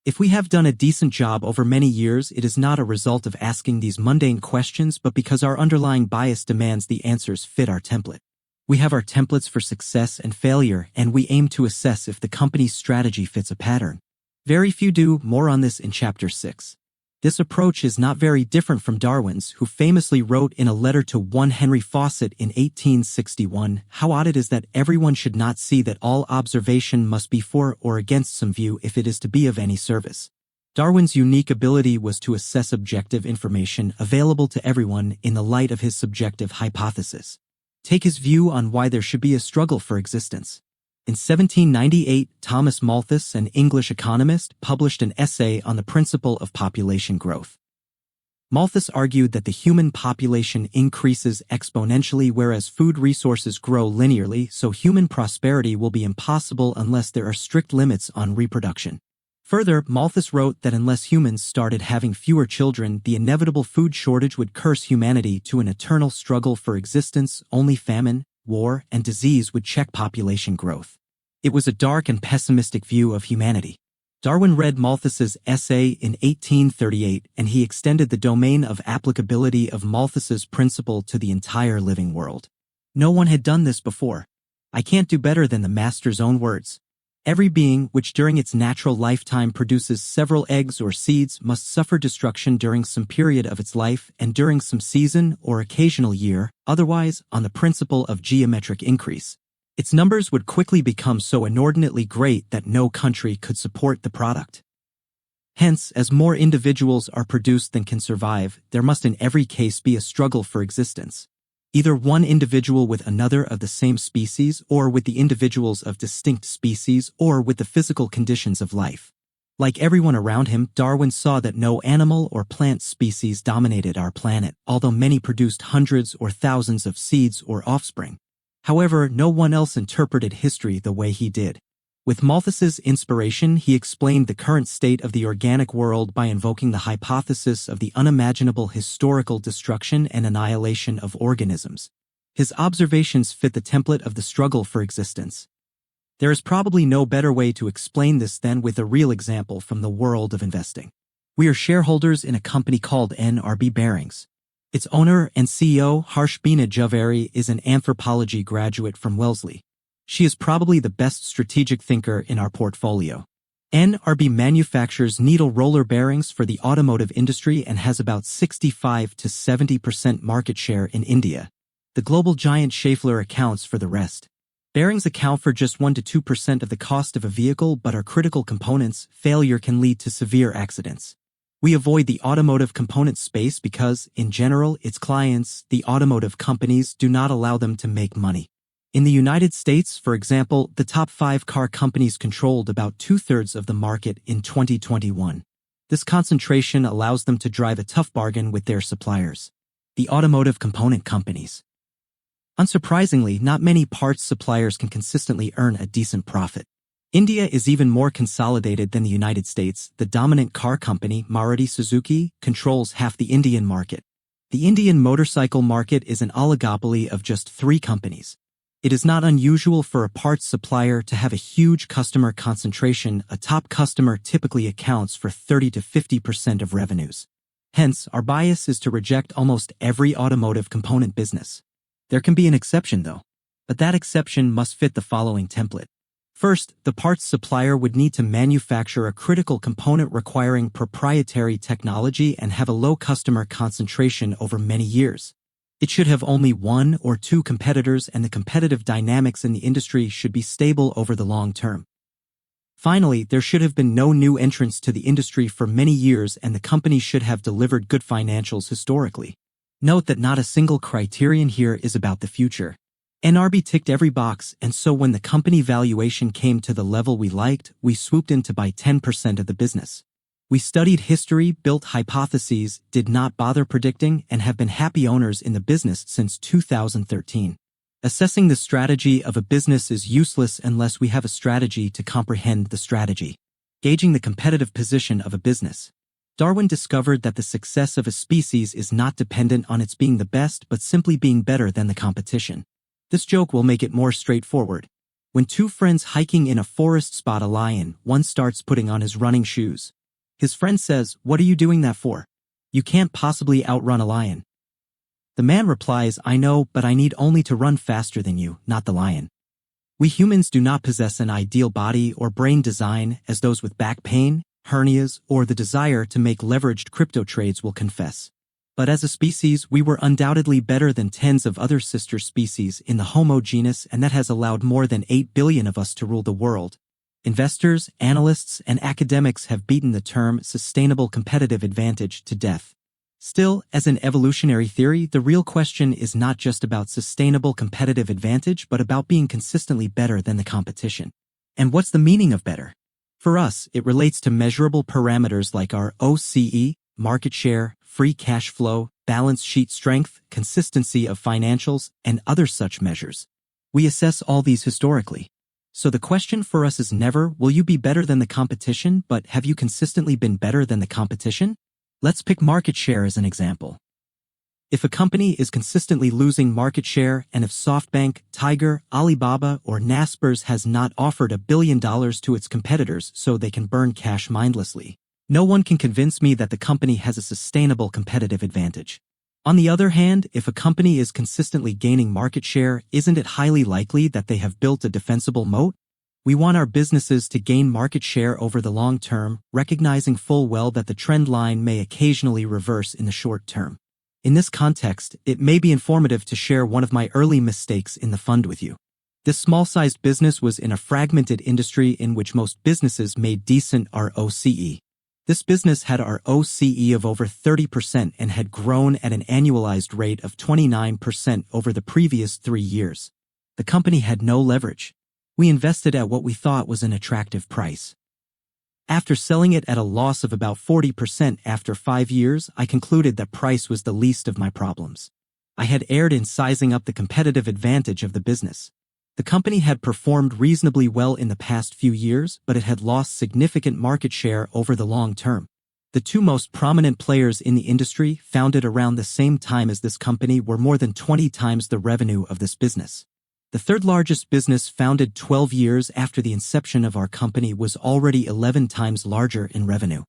If we have done a decent job over many years, it is not a result of asking these mundane questions but because our underlying bias demands the answers fit our template. We have our templates for success and failure, and we aim to assess if the company's strategy fits a pattern. Very few do. More on this in Chapter 6. This approach is not very different from Darwin's, who famously wrote in a letter to one Henry Fawcett in 1861, "How odd it is that everyone should not see that all observation must be for or against some view if it is to be of any service." Darwin's unique ability was to assess objective information available to everyone in the light of his subjective hypothesis. Take his view on why there should be a struggle for existence. In 1798, Thomas Malthus, an English economist, published an essay on the principle of population growth. Malthus argued that the human population increases exponentially whereas food resources grow linearly, so human prosperity will be impossible unless there are strict limits on reproduction. Further, Malthus wrote that unless humans started having fewer children, the inevitable food shortage would curse humanity to an eternal struggle for existence. Only famine, war, and disease would check population growth. It was a dark and pessimistic view of humanity. Darwin read Malthus's essay in 1838, and he extended the domain of applicability of Malthus's principle to the entire living world. No one had done this before. I can't do better than the master's own words. Every being which during its natural lifetime produces several eggs or seeds must suffer destruction during some period of its life and during some season or occasional year, otherwise, on the principle of geometric increase, its numbers would quickly become so inordinately great that no country could support the product. Hence, as more individuals are produced than can survive, there must in every case be a struggle for existence. Either one individual with another of the same species, or with the individuals of distinct species, or with the physical conditions of life. Like everyone around him, Darwin saw that no animal or plant species dominated our planet, although many produced hundreds or thousands of seeds or offspring. However, no one else interpreted history the way he did. With Malthus's inspiration, he explained the current state of the organic world by invoking the hypothesis of the unimaginable historical destruction and annihilation of organisms. His observations fit the template of the struggle for existence. There is probably no better way to explain this than with a real example from the world of investing. We are shareholders in a company called NRB Bearings. Its owner and CEO, Harshbina Javeri, is an anthropology graduate from Wellesley. She is probably the best strategic thinker in our portfolio. NRB manufactures needle roller bearings for the automotive industry and has about 65 to 70% market share in India. The global giant Schaeffler accounts for the rest. Bearings account for just 1 to 2% of the cost of a vehicle but are critical components. Failure can lead to severe accidents. We avoid the automotive component space because, in general, its clients, the automotive companies, do not allow them to make money. In the United States, for example, the top 5 car companies controlled about 2/3 of the market in 2021. This concentration allows them to drive a tough bargain with their suppliers, the automotive component companies. Unsurprisingly, not many parts suppliers can consistently earn a decent profit. India is even more consolidated than the United States. The dominant car company, Maruti Suzuki, controls half the Indian market. The Indian motorcycle market is an oligopoly of just 3 companies. It is not unusual for a parts supplier to have a huge customer concentration. A top customer typically accounts for 30 to 50% of revenues. Hence, our bias is to reject almost every automotive component business. There can be an exception though, but that exception must fit the following template. First, the parts supplier would need to manufacture a critical component requiring proprietary technology and have a low customer concentration over many years. It should have only 1 or 2 competitors, and the competitive dynamics in the industry should be stable over the long term. Finally, there should have been no new entrants to the industry for many years, and the company should have delivered good financials historically. Note that not a single criterion here is about the future. NRB ticked every box, and so when the company valuation came to the level we liked, we swooped in to buy 10% of the business. We studied history, built hypotheses, did not bother predicting, and have been happy owners in the business since 2013. Assessing the strategy of a business is useless unless we have a strategy to comprehend the strategy. Gauging the competitive position of a business. Darwin discovered that the success of a species is not dependent on its being the best but simply being better than the competition. This joke will make it more straightforward. When two friends hiking in a forest spot a lion, one starts putting on his running shoes. His friend says, "What are you doing that for? You can't possibly outrun a lion." The man replies, "I know, but I need only to run faster than you, not the lion." We humans do not possess an ideal body or brain design, as those with back pain, hernias, or the desire to make leveraged crypto trades will confess. But as a species, we were undoubtedly better than tens of other sister species in the Homo genus, and that has allowed more than 8 billion of us to rule the world. Investors, analysts, and academics have beaten the term sustainable competitive advantage to death. Still, as an evolutionary theory, the real question is not just about sustainable competitive advantage but about being consistently better than the competition. And what's the meaning of better? For us, it relates to measurable parameters like our OCE, market share, free cash flow, balance sheet strength, consistency of financials, and other such measures. We assess all these historically. So the question for us is never, will you be better than the competition, but have you consistently been better than the competition? Let's pick market share as an example. If a company is consistently losing market share, and if SoftBank, Tiger, Alibaba, or Naspers has not offered $1 billion to its competitors so they can burn cash mindlessly, no one can convince me that the company has a sustainable competitive advantage. On the other hand, if a company is consistently gaining market share, isn't it highly likely that they have built a defensible moat? We want our businesses to gain market share over the long term, recognizing full well that the trend line may occasionally reverse in the short term. In this context, it may be informative to share one of my early mistakes in the fund with you. This small-sized business was in a fragmented industry in which most businesses made decent ROCE. This business had ROCE of over 30% and had grown at an annualized rate of 29% over the previous 3 years. The company had no leverage. We invested at what we thought was an attractive price. After selling it at a loss of about 40% after 5 years, I concluded that price was the least of my problems. I had erred in sizing up the competitive advantage of the business. The company had performed reasonably well in the past few years, but it had lost significant market share over the long term. The two most prominent players in the industry, founded around the same time as this company, were more than 20 times the revenue of this business. The third largest business, founded 12 years after the inception of our company, was already 11 times larger in revenue.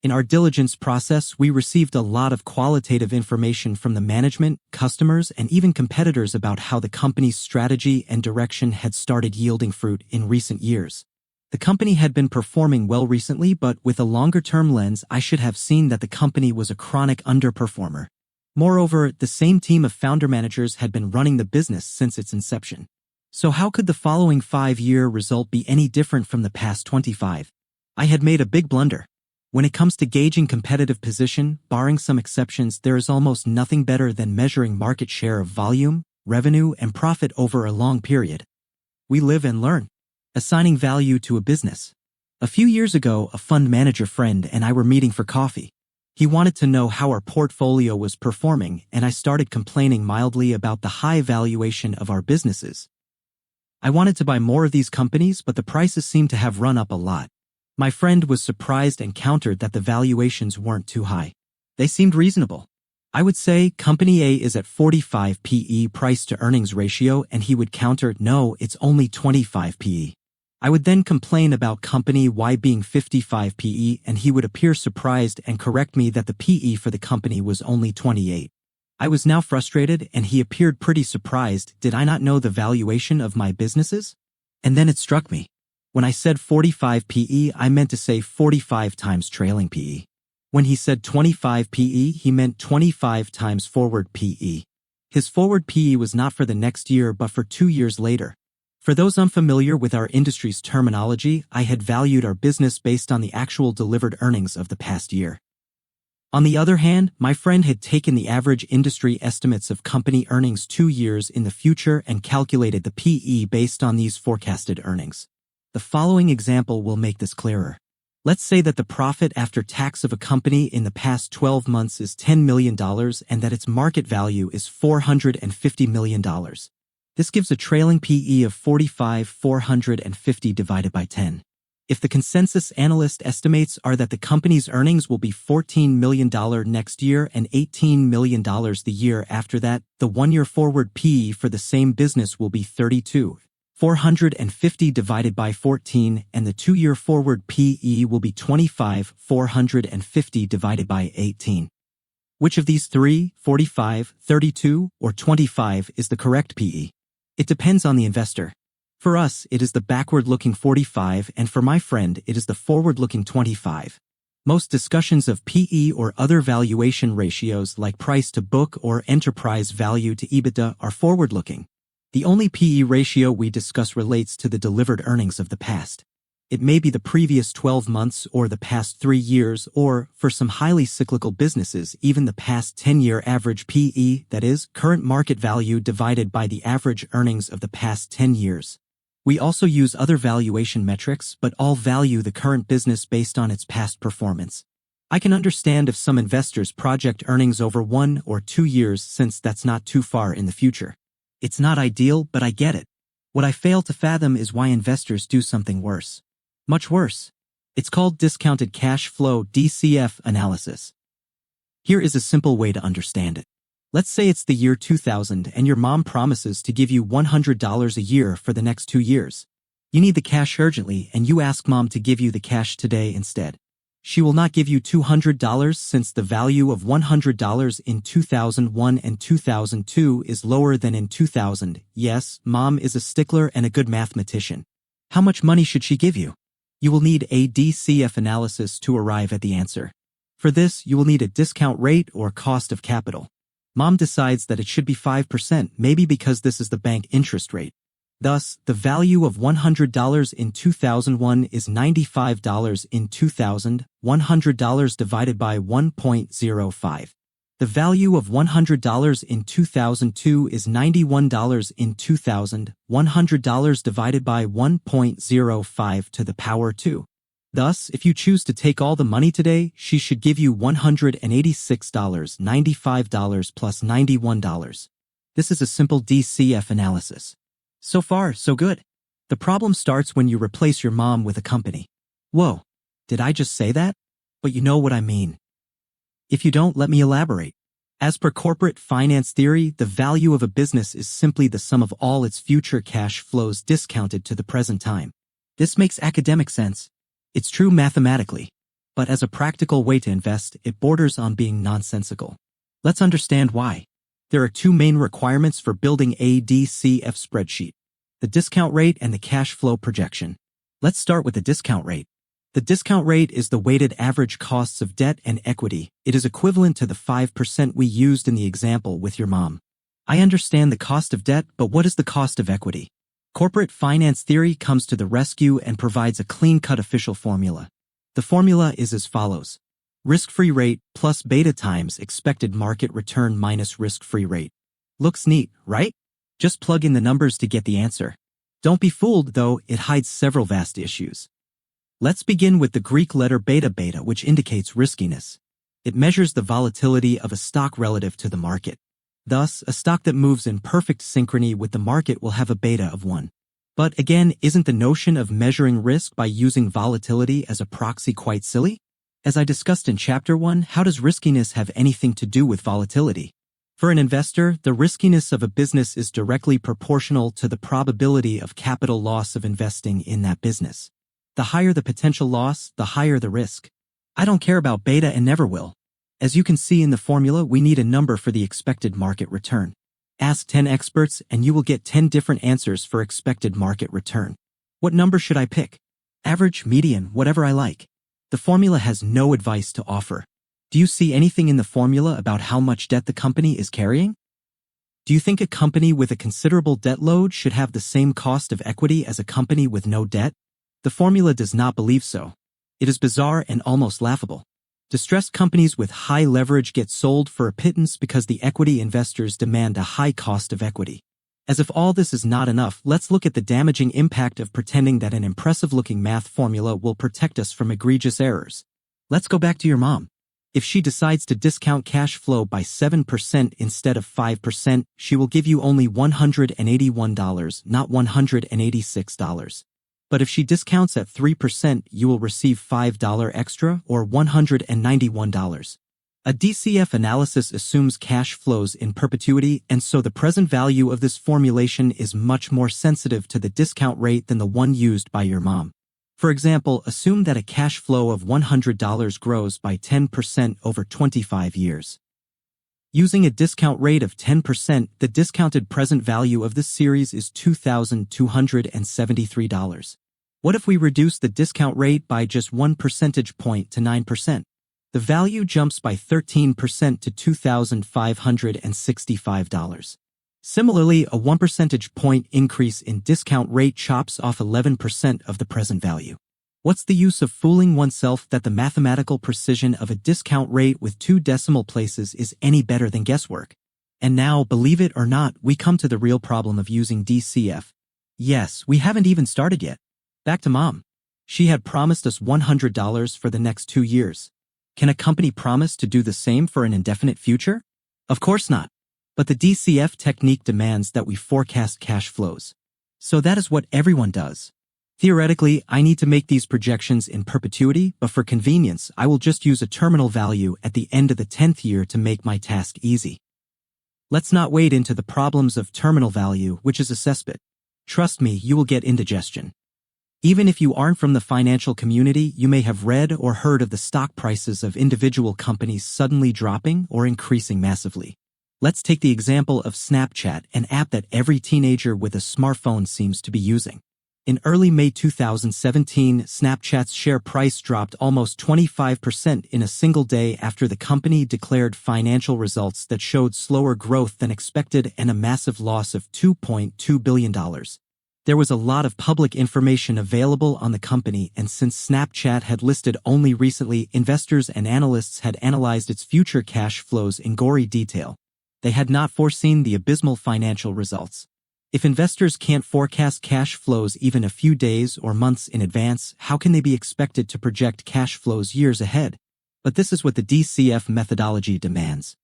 In our diligence process, we received a lot of qualitative information from the management, customers, and even competitors about how the company's strategy and direction had started yielding fruit in recent years. The company had been performing well recently, but with a longer-term lens, I should have seen that the company was a chronic underperformer. Moreover, the same team of founder managers had been running the business since its inception. So how could the following 5-year result be any different from the past 25? I had made a big blunder. When it comes to gauging competitive position, barring some exceptions, there is almost nothing better than measuring market share of volume, revenue, and profit over a long period. We live and learn. Assigning value to a business. A few years ago, a fund manager friend and I were meeting for coffee. He wanted to know how our portfolio was performing, and I started complaining mildly about the high valuation of our businesses. I wanted to buy more of these companies, but the prices seemed to have run up a lot. My friend was surprised and countered that the valuations weren't too high. They seemed reasonable. I would say Company A is at 45 PE price-to-earnings ratio, and he would counter, no, it's only 25 PE. I would then complain about Company Y being 55 PE, and he would appear surprised and correct me that the PE for the company was only 28. I was now frustrated, and he appeared pretty surprised. Did I not know the valuation of my businesses? And then it struck me. When I said 45 PE, I meant to say 45 times trailing PE. When he said 25 PE, he meant 25 times forward PE. His forward PE was not for the next year but for 2 years later. For those unfamiliar with our industry's terminology, I had valued our business based on the actual delivered earnings of the past year. On the other hand, my friend had taken the average industry estimates of company earnings 2 years in the future and calculated the PE based on these forecasted earnings. The following example will make this clearer. Let's say that the profit after tax of a company in the past 12 months is $10 million and that its market value is $450 million. This gives a trailing PE of 45,450 divided by 10. If the consensus analyst estimates are that the company's earnings will be $14 million next year and $18 million the year after that, the one-year forward PE for the same business will be 32,450 divided by 14, and the two-year forward PE will be 25,450 divided by 18. Which of these three, 45, 32, or 25, is the correct PE? It depends on the investor. For us, it is the backward-looking 45, and for my friend, it is the forward-looking 25. Most discussions of PE or other valuation ratios like price to book or enterprise value to EBITDA are forward-looking. The only PE ratio we discuss relates to the delivered earnings of the past. It may be the previous 12 months or the past 3 years or, for some highly cyclical businesses, even the past 10-year average PE, that is, current market value divided by the average earnings of the past 10 years. We also use other valuation metrics, but all value the current business based on its past performance. I can understand if some investors project earnings over 1 or 2 years since that's not too far in the future. It's not ideal, but I get it. What I fail to fathom is why investors do something worse. Much worse. It's called discounted cash flow (DCF) analysis. Here is a simple way to understand it. Let's say it's the year 2000 and your mom promises to give you $100 a year for the next 2 years. You need the cash urgently and you ask mom to give you the cash today instead. She will not give you $200 since the value of $100 in 2001 and 2002 is lower than in 2000. Yes, mom is a stickler and a good mathematician. How much money should she give you? You will need a DCF analysis to arrive at the answer. For this, you will need a discount rate or cost of capital. Mom decides that it should be 5%, maybe because this is the bank interest rate. Thus, the value of $100 in 2001 is $95 in 2000, $100 divided by 1.05. The value of $100 in 2002 is $91 in 2000, $100 divided by 1.05 to the power 2. Thus, if you choose to take all the money today, she should give you $186, $95 plus $91. This is a simple DCF analysis. So far, so good. The problem starts when you replace your mom with a company. Whoa, did I just say that? But you know what I mean. If you don't, let me elaborate. As per corporate finance theory, the value of a business is simply the sum of all its future cash flows discounted to the present time. This makes academic sense. It's true mathematically, but as a practical way to invest, it borders on being nonsensical. Let's understand why. There are 2 main requirements for building a DCF spreadsheet: the discount rate and the cash flow projection. Let's start with the discount rate. The discount rate is the weighted average costs of debt and equity. It is equivalent to the 5% we used in the example with your mom. I understand the cost of debt, but what is the cost of equity? Corporate finance theory comes to the rescue and provides a clean-cut official formula. The formula is as follows: risk-free rate plus beta times expected market return minus risk-free rate. Looks neat, right? Just plug in the numbers to get the answer. Don't be fooled, though, it hides several vast issues. Let's begin with the Greek letter beta, which indicates riskiness. It measures the volatility of a stock relative to the market. Thus, a stock that moves in perfect synchrony with the market will have a beta of 1. But again, isn't the notion of measuring risk by using volatility as a proxy quite silly? As I discussed in Chapter 1, how does riskiness have anything to do with volatility? For an investor, the riskiness of a business is directly proportional to the probability of capital loss of investing in that business. The higher the potential loss, the higher the risk. I don't care about beta and never will. As you can see in the formula, we need a number for the expected market return. Ask 10 experts and you will get 10 different answers for expected market return. What number should I pick? Average, median, whatever I like. The formula has no advice to offer. Do you see anything in the formula about how much debt the company is carrying? Do you think a company with a considerable debt load should have the same cost of equity as a company with no debt? The formula does not believe so. It is bizarre and almost laughable. Distressed companies with high leverage get sold for a pittance because the equity investors demand a high cost of equity. As if all this is not enough, let's look at the damaging impact of pretending that an impressive-looking math formula will protect us from egregious errors. Let's go back to your mom. If she decides to discount cash flow by 7% instead of 5%, she will give you only $181, not $186. But if she discounts at 3%, you will receive $5 extra or $191. A DCF analysis assumes cash flows in perpetuity, and so the present value of this formulation is much more sensitive to the discount rate than the one used by your mom. For example, assume that a cash flow of $100 grows by 10% over 25 years. Using a discount rate of 10%, the discounted present value of this series is $2,273. What if we reduce the discount rate by just 1 percentage point to 9%? The value jumps by 13% to $2,565. Similarly, a 1 percentage point increase in discount rate chops off 11% of the present value. What's the use of fooling oneself that the mathematical precision of a discount rate with 2 decimal places is any better than guesswork? And now, believe it or not, we come to the real problem of using DCF. Yes, we haven't even started yet. Back to Mom. She had promised us $100 for the next 2 years. Can a company promise to do the same for an indefinite future? Of course not. But the DCF technique demands that we forecast cash flows. So that is what everyone does. Theoretically, I need to make these projections in perpetuity, but for convenience, I will just use a terminal value at the end of the 10th year to make my task easy. Let's not wade into the problems of terminal value, which is a cesspit. Trust me, you will get indigestion. Even if you aren't from the financial community, you may have read or heard of the stock prices of individual companies suddenly dropping or increasing massively. Let's take the example of Snapchat, an app that every teenager with a smartphone seems to be using. In early May 2017, Snapchat's share price dropped almost 25% in a single day after the company declared financial results that showed slower growth than expected and a massive loss of $2.2 billion. There was a lot of public information available on the company, and since Snapchat had listed only recently, investors and analysts had analyzed its future cash flows in gory detail. They had not foreseen the abysmal financial results. If investors can't forecast cash flows even a few days or months in advance, how can they be expected to project cash flows years ahead? But this is what the DCF methodology demands.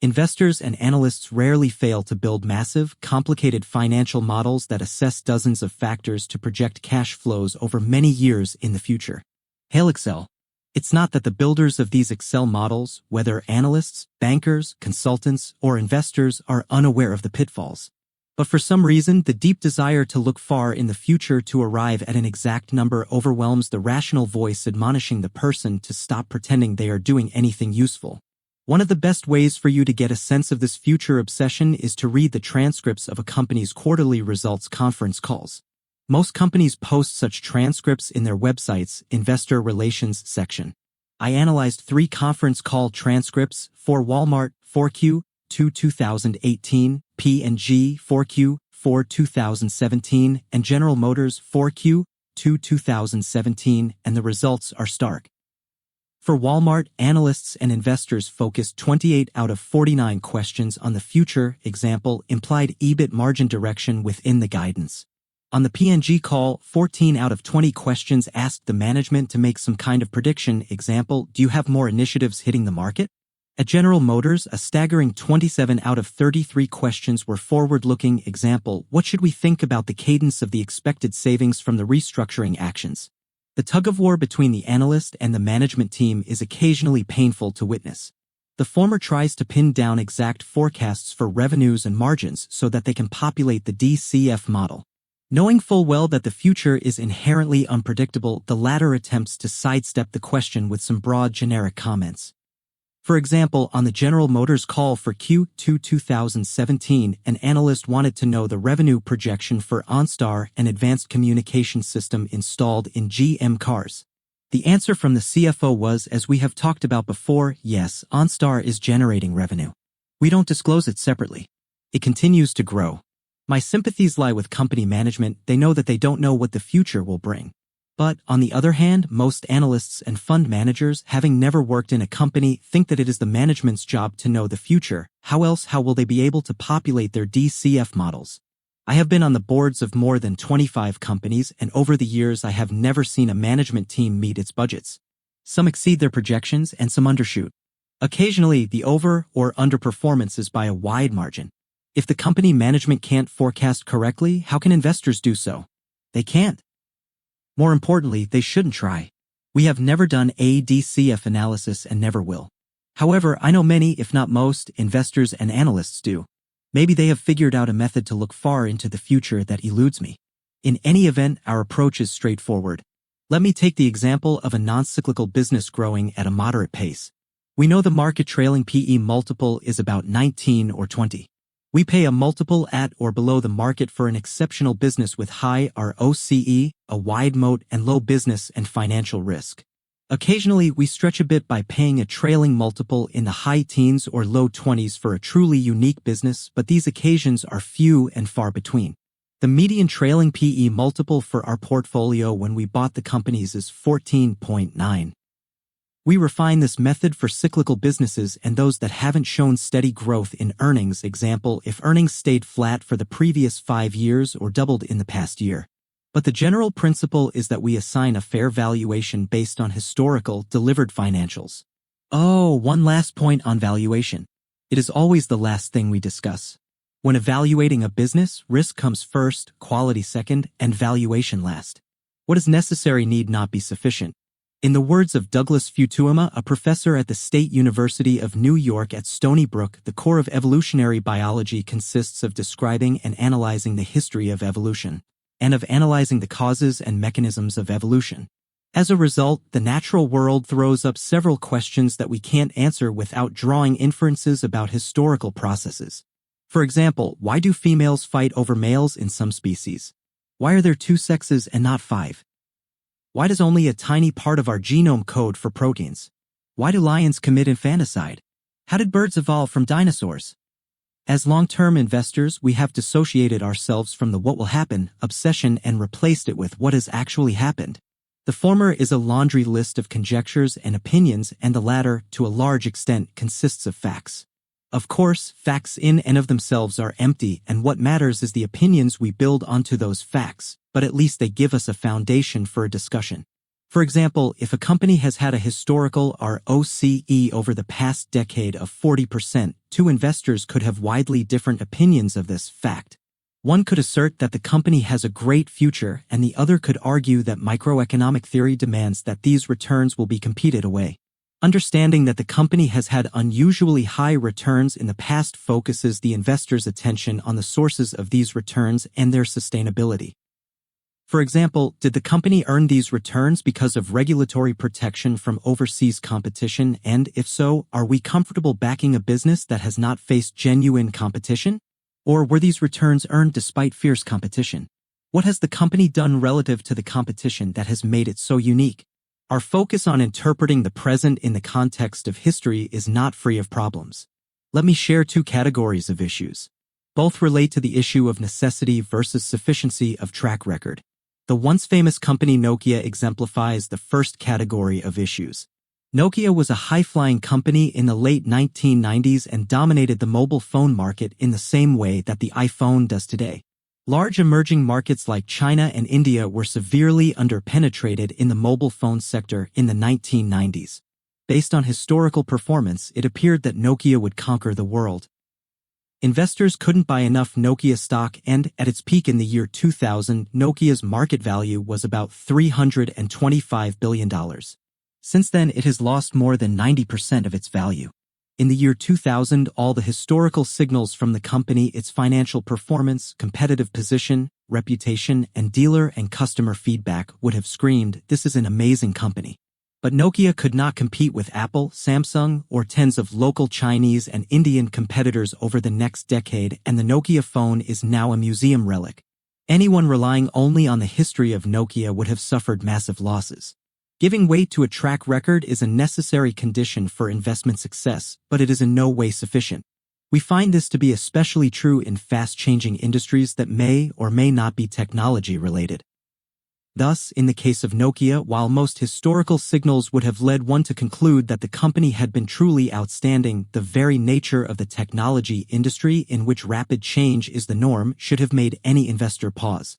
Investors and analysts rarely fail to build massive, complicated financial models that assess dozens of factors to project cash flows over many years in the future. Hail Excel. It's not that the builders of these Excel models, whether analysts, bankers, consultants, or investors, are unaware of the pitfalls. But for some reason, the deep desire to look far in the future to arrive at an exact number overwhelms the rational voice admonishing the person to stop pretending they are doing anything useful. One of the best ways for you to get a sense of this future obsession is to read the transcripts of a company's quarterly results conference calls. Most companies post such transcripts in their website's Investor Relations section. I analyzed 3 conference call transcripts for Walmart 4Q 2018, P&G 4Q 2017, and General Motors 4Q 2017, and the results are stark. For Walmart, analysts and investors focused 28 out of 49 questions on the future, example, implied EBIT margin direction within the guidance. On the P&G call, 14 out of 20 questions asked the management to make some kind of prediction, example, do you have more initiatives hitting the market? At General Motors, a staggering 27 out of 33 questions were forward-looking, example, what should we think about the cadence of the expected savings from the restructuring actions? The tug-of-war between the analyst and the management team is occasionally painful to witness. The former tries to pin down exact forecasts for revenues and margins so that they can populate the DCF model. Knowing full well that the future is inherently unpredictable, the latter attempts to sidestep the question with some broad generic comments. For example, on the General Motors call for Q2 2017, an analyst wanted to know the revenue projection for OnStar, an advanced communication system installed in GM cars. The answer from the CFO was, as we have talked about before, yes, OnStar is generating revenue. We don't disclose it separately. It continues to grow. My sympathies lie with company management. They know that they don't know what the future will bring. But, on the other hand, most analysts and fund managers, having never worked in a company, think that it is the management's job to know the future. How will they be able to populate their DCF models? I have been on the boards of more than 25 companies, and over the years I have never seen a management team meet its budgets. Some exceed their projections and some undershoot. Occasionally, the over- or underperformance is by a wide margin. If the company management can't forecast correctly, how can investors do so? They can't. More importantly, they shouldn't try. We have never done a DCF analysis and never will. However, I know many, if not most, investors and analysts do. Maybe they have figured out a method to look far into the future that eludes me. In any event, our approach is straightforward. Let me take the example of a non-cyclical business growing at a moderate pace. We know the market trailing PE multiple is about 19 or 20. We pay a multiple at or below the market for an exceptional business with high ROCE, a wide moat, and low business and financial risk. Occasionally, we stretch a bit by paying a trailing multiple in the high teens or low 20s for a truly unique business, but these occasions are few and far between. The median trailing PE multiple for our portfolio when we bought the companies is 14.9. We refine this method for cyclical businesses and those that haven't shown steady growth in earnings. Example, if earnings stayed flat for the previous 5 years or doubled in the past year. But the general principle is that we assign a fair valuation based on historical, delivered financials. Oh, one last point on valuation. It is always the last thing we discuss. When evaluating a business, risk comes first, quality second, and valuation last. What is necessary need not be sufficient. In the words of Douglas Futuama, a professor at the State University of New York at Stony Brook, the core of evolutionary biology consists of describing and analyzing the history of evolution, and of analyzing the causes and mechanisms of evolution. As a result, the natural world throws up several questions that we can't answer without drawing inferences about historical processes. For example, why do females fight over males in some species? Why are there 2 sexes and not 5? Why does only a tiny part of our genome code for proteins? Why do lions commit infanticide? How did birds evolve from dinosaurs? As long-term investors, we have dissociated ourselves from the what will happen obsession and replaced it with what has actually happened. The former is a laundry list of conjectures and opinions, and the latter, to a large extent, consists of facts. Of course, facts in and of themselves are empty, and what matters is the opinions we build onto those facts, but at least they give us a foundation for a discussion. For example, if a company has had a historical ROCE over the past decade of 40%, 2 investors could have widely different opinions of this fact. One could assert that the company has a great future, and the other could argue that microeconomic theory demands that these returns will be competed away. Understanding that the company has had unusually high returns in the past focuses the investor's attention on the sources of these returns and their sustainability. For example, did the company earn these returns because of regulatory protection from overseas competition, and if so, are we comfortable backing a business that has not faced genuine competition? Or were these returns earned despite fierce competition? What has the company done relative to the competition that has made it so unique? Our focus on interpreting the present in the context of history is not free of problems. Let me share 2 categories of issues. Both relate to the issue of necessity versus sufficiency of track record. The once famous company Nokia exemplifies the first category of issues. Nokia was a high-flying company in the late 1990s and dominated the mobile phone market in the same way that the iPhone does today. Large emerging markets like China and India were severely underpenetrated in the mobile phone sector in the 1990s. Based on historical performance, it appeared that Nokia would conquer the world. Investors couldn't buy enough Nokia stock, and, at its peak in the year 2000, Nokia's market value was about $325 billion. Since then, it has lost more than 90% of its value. In the year 2000, all the historical signals from the company, its financial performance, competitive position, reputation, and dealer and customer feedback would have screamed, "This is an amazing company." But Nokia could not compete with Apple, Samsung, or tens of local Chinese and Indian competitors over the next decade, and the Nokia phone is now a museum relic. Anyone relying only on the history of Nokia would have suffered massive losses. Giving weight to a track record is a necessary condition for investment success, but it is in no way sufficient. We find this to be especially true in fast-changing industries that may or may not be technology-related. Thus, in the case of Nokia, while most historical signals would have led one to conclude that the company had been truly outstanding, the very nature of the technology industry in which rapid change is the norm should have made any investor pause.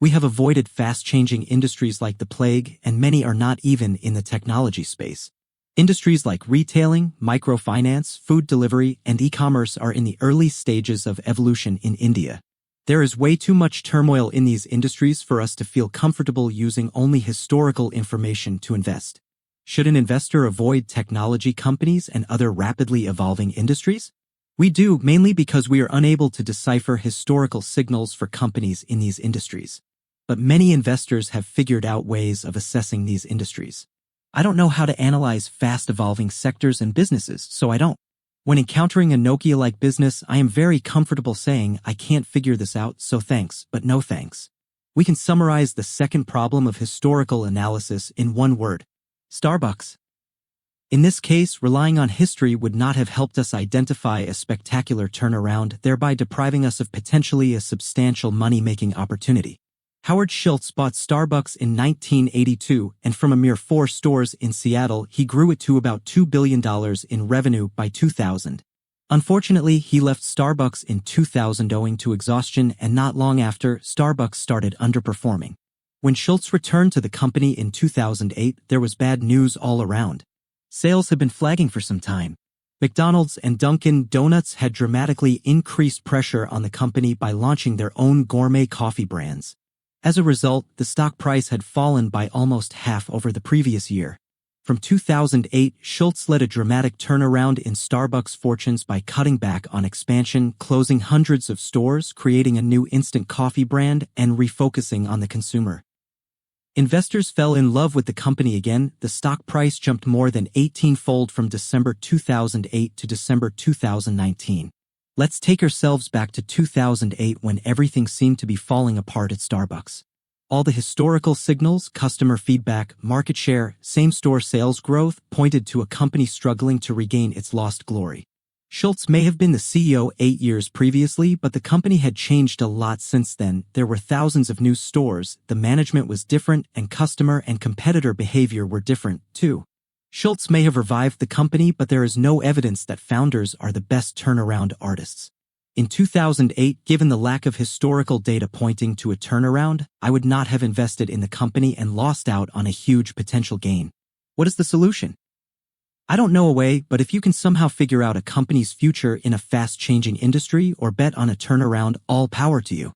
We have avoided fast-changing industries like the plague, and many are not even in the technology space. Industries like retailing, microfinance, food delivery, and e-commerce are in the early stages of evolution in India. There is way too much turmoil in these industries for us to feel comfortable using only historical information to invest. Should an investor avoid technology companies and other rapidly evolving industries? We do, mainly because we are unable to decipher historical signals for companies in these industries. But many investors have figured out ways of assessing these industries. I don't know how to analyze fast-evolving sectors and businesses, so I don't. When encountering a Nokia-like business, I am very comfortable saying I can't figure this out, so thanks, but no thanks. We can summarize the second problem of historical analysis in one word: Starbucks. In this case, relying on history would not have helped us identify a spectacular turnaround, thereby depriving us of potentially a substantial money-making opportunity. Howard Schultz bought Starbucks in 1982, and from a mere 4 stores in Seattle, he grew it to about $2 billion in revenue by 2000. Unfortunately, he left Starbucks in 2000 owing to exhaustion, and not long after, Starbucks started underperforming. When Schultz returned to the company in 2008, there was bad news all around. Sales had been flagging for some time. McDonald's and Dunkin' Donuts had dramatically increased pressure on the company by launching their own gourmet coffee brands. As a result, the stock price had fallen by almost half over the previous year. From 2008, Schultz led a dramatic turnaround in Starbucks' fortunes by cutting back on expansion, closing hundreds of stores, creating a new instant coffee brand, and refocusing on the consumer. Investors fell in love with the company again. The stock price jumped more than 18-fold from December 2008 to December 2019. Let's take ourselves back to 2008 when everything seemed to be falling apart at Starbucks. All the historical signals, customer feedback, market share, same-store sales growth pointed to a company struggling to regain its lost glory. Schultz may have been the CEO 8 years previously, but the company had changed a lot since then. There were thousands of new stores, the management was different, and customer and competitor behavior were different, too. Schultz may have revived the company, but there is no evidence that founders are the best turnaround artists. In 2008, given the lack of historical data pointing to a turnaround, I would not have invested in the company and lost out on a huge potential gain. What is the solution? I don't know a way, but if you can somehow figure out a company's future in a fast-changing industry or bet on a turnaround, all power to you.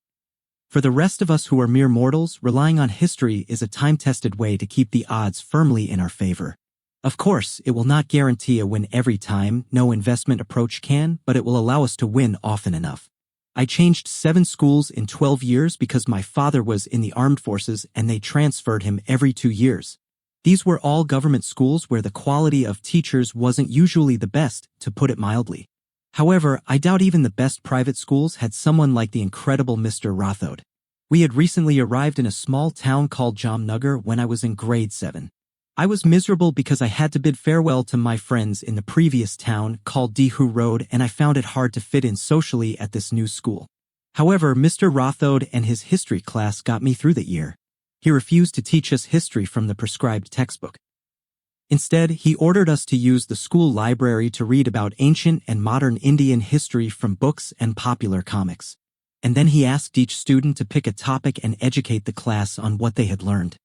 For the rest of us who are mere mortals, relying on history is a time-tested way to keep the odds firmly in our favor. Of course, it will not guarantee a win every time, no investment approach can, but it will allow us to win often enough. I changed 7 schools in 12 years because my father was in the armed forces and they transferred him every 2 years. These were all government schools where the quality of teachers wasn't usually the best, to put it mildly. However, I doubt even the best private schools had someone like the incredible Mr. Rathod. We had recently arrived in a small town called Jamnagar when I was in grade 7. I was miserable because I had to bid farewell to my friends in the previous town called Dehu Road, and I found it hard to fit in socially at this new school. However, Mr. Rathod and his history class got me through the year. He refused to teach us history from the prescribed textbook. Instead, he ordered us to use the school library to read about ancient and modern Indian history from books and popular comics. And then he asked each student to pick a topic and educate the class on what they had learned.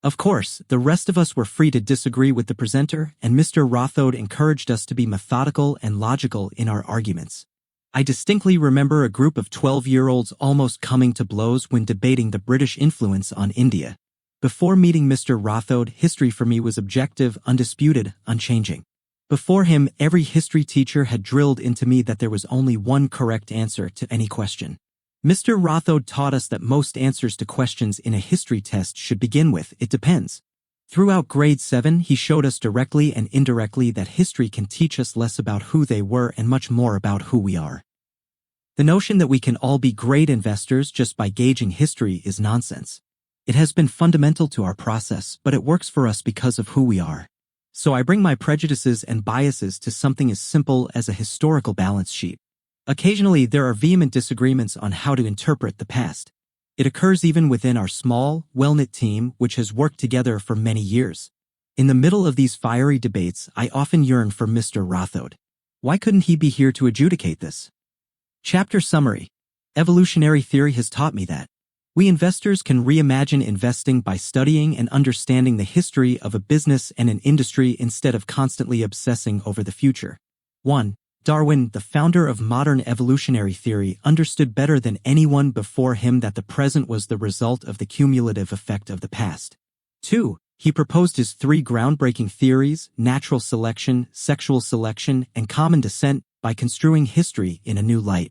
Of course, the rest of us were free to disagree with the presenter, and Mr. Rathod encouraged us to be methodical and logical in our arguments. I distinctly remember a group of 12-year-olds almost coming to blows when debating the British influence on India. Before meeting Mr. Rathod, history for me was objective, undisputed, unchanging. Before him, every history teacher had drilled into me that there was only one correct answer to any question. Mr. Rathod taught us that most answers to questions in a history test should begin with, "It depends." Throughout grade 7, he showed us directly and indirectly that history can teach us less about who they were and much more about who we are. The notion that we can all be great investors just by gauging history is nonsense. It has been fundamental to our process, but it works for us because of who we are. So I bring my prejudices and biases to something as simple as a historical balance sheet. Occasionally, there are vehement disagreements on how to interpret the past. It occurs even within our small, well-knit team, which has worked together for many years. In the middle of these fiery debates, I often yearn for Mr. Rathod. Why couldn't he be here to adjudicate this? Chapter summary. Evolutionary theory has taught me that We investors can reimagine investing by studying and understanding the history of a business and an industry instead of constantly obsessing over the future. 1. Darwin, the founder of modern evolutionary theory, understood better than anyone before him that the present was the result of the cumulative effect of the past. 2. He proposed his 3 groundbreaking theories, natural selection, sexual selection, and common descent, by construing history in a new light.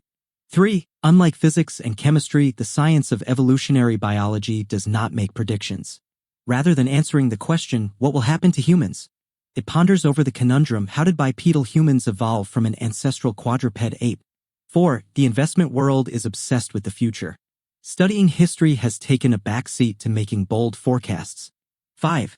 3. Unlike physics and chemistry, the science of evolutionary biology does not make predictions. Rather than answering the question, what will happen to humans? It ponders over the conundrum, how did bipedal humans evolve from an ancestral quadruped ape? 4. The investment world is obsessed with the future. Studying history has taken a backseat to making bold forecasts. 5.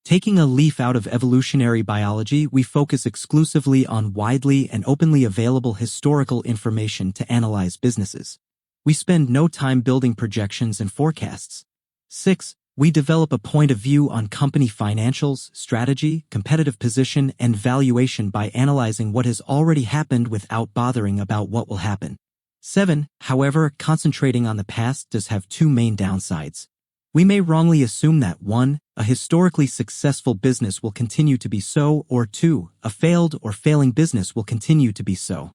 Taking a leaf out of evolutionary biology, we focus exclusively on widely and openly available historical information to analyze businesses. We spend no time building projections and forecasts. 6. We develop a point of view on company financials, strategy, competitive position, and valuation by analyzing what has already happened without bothering about what will happen. 7. However, concentrating on the past does have 2 main downsides. We may wrongly assume that 1. A historically successful business will continue to be so, or 2. A failed or failing business will continue to be so.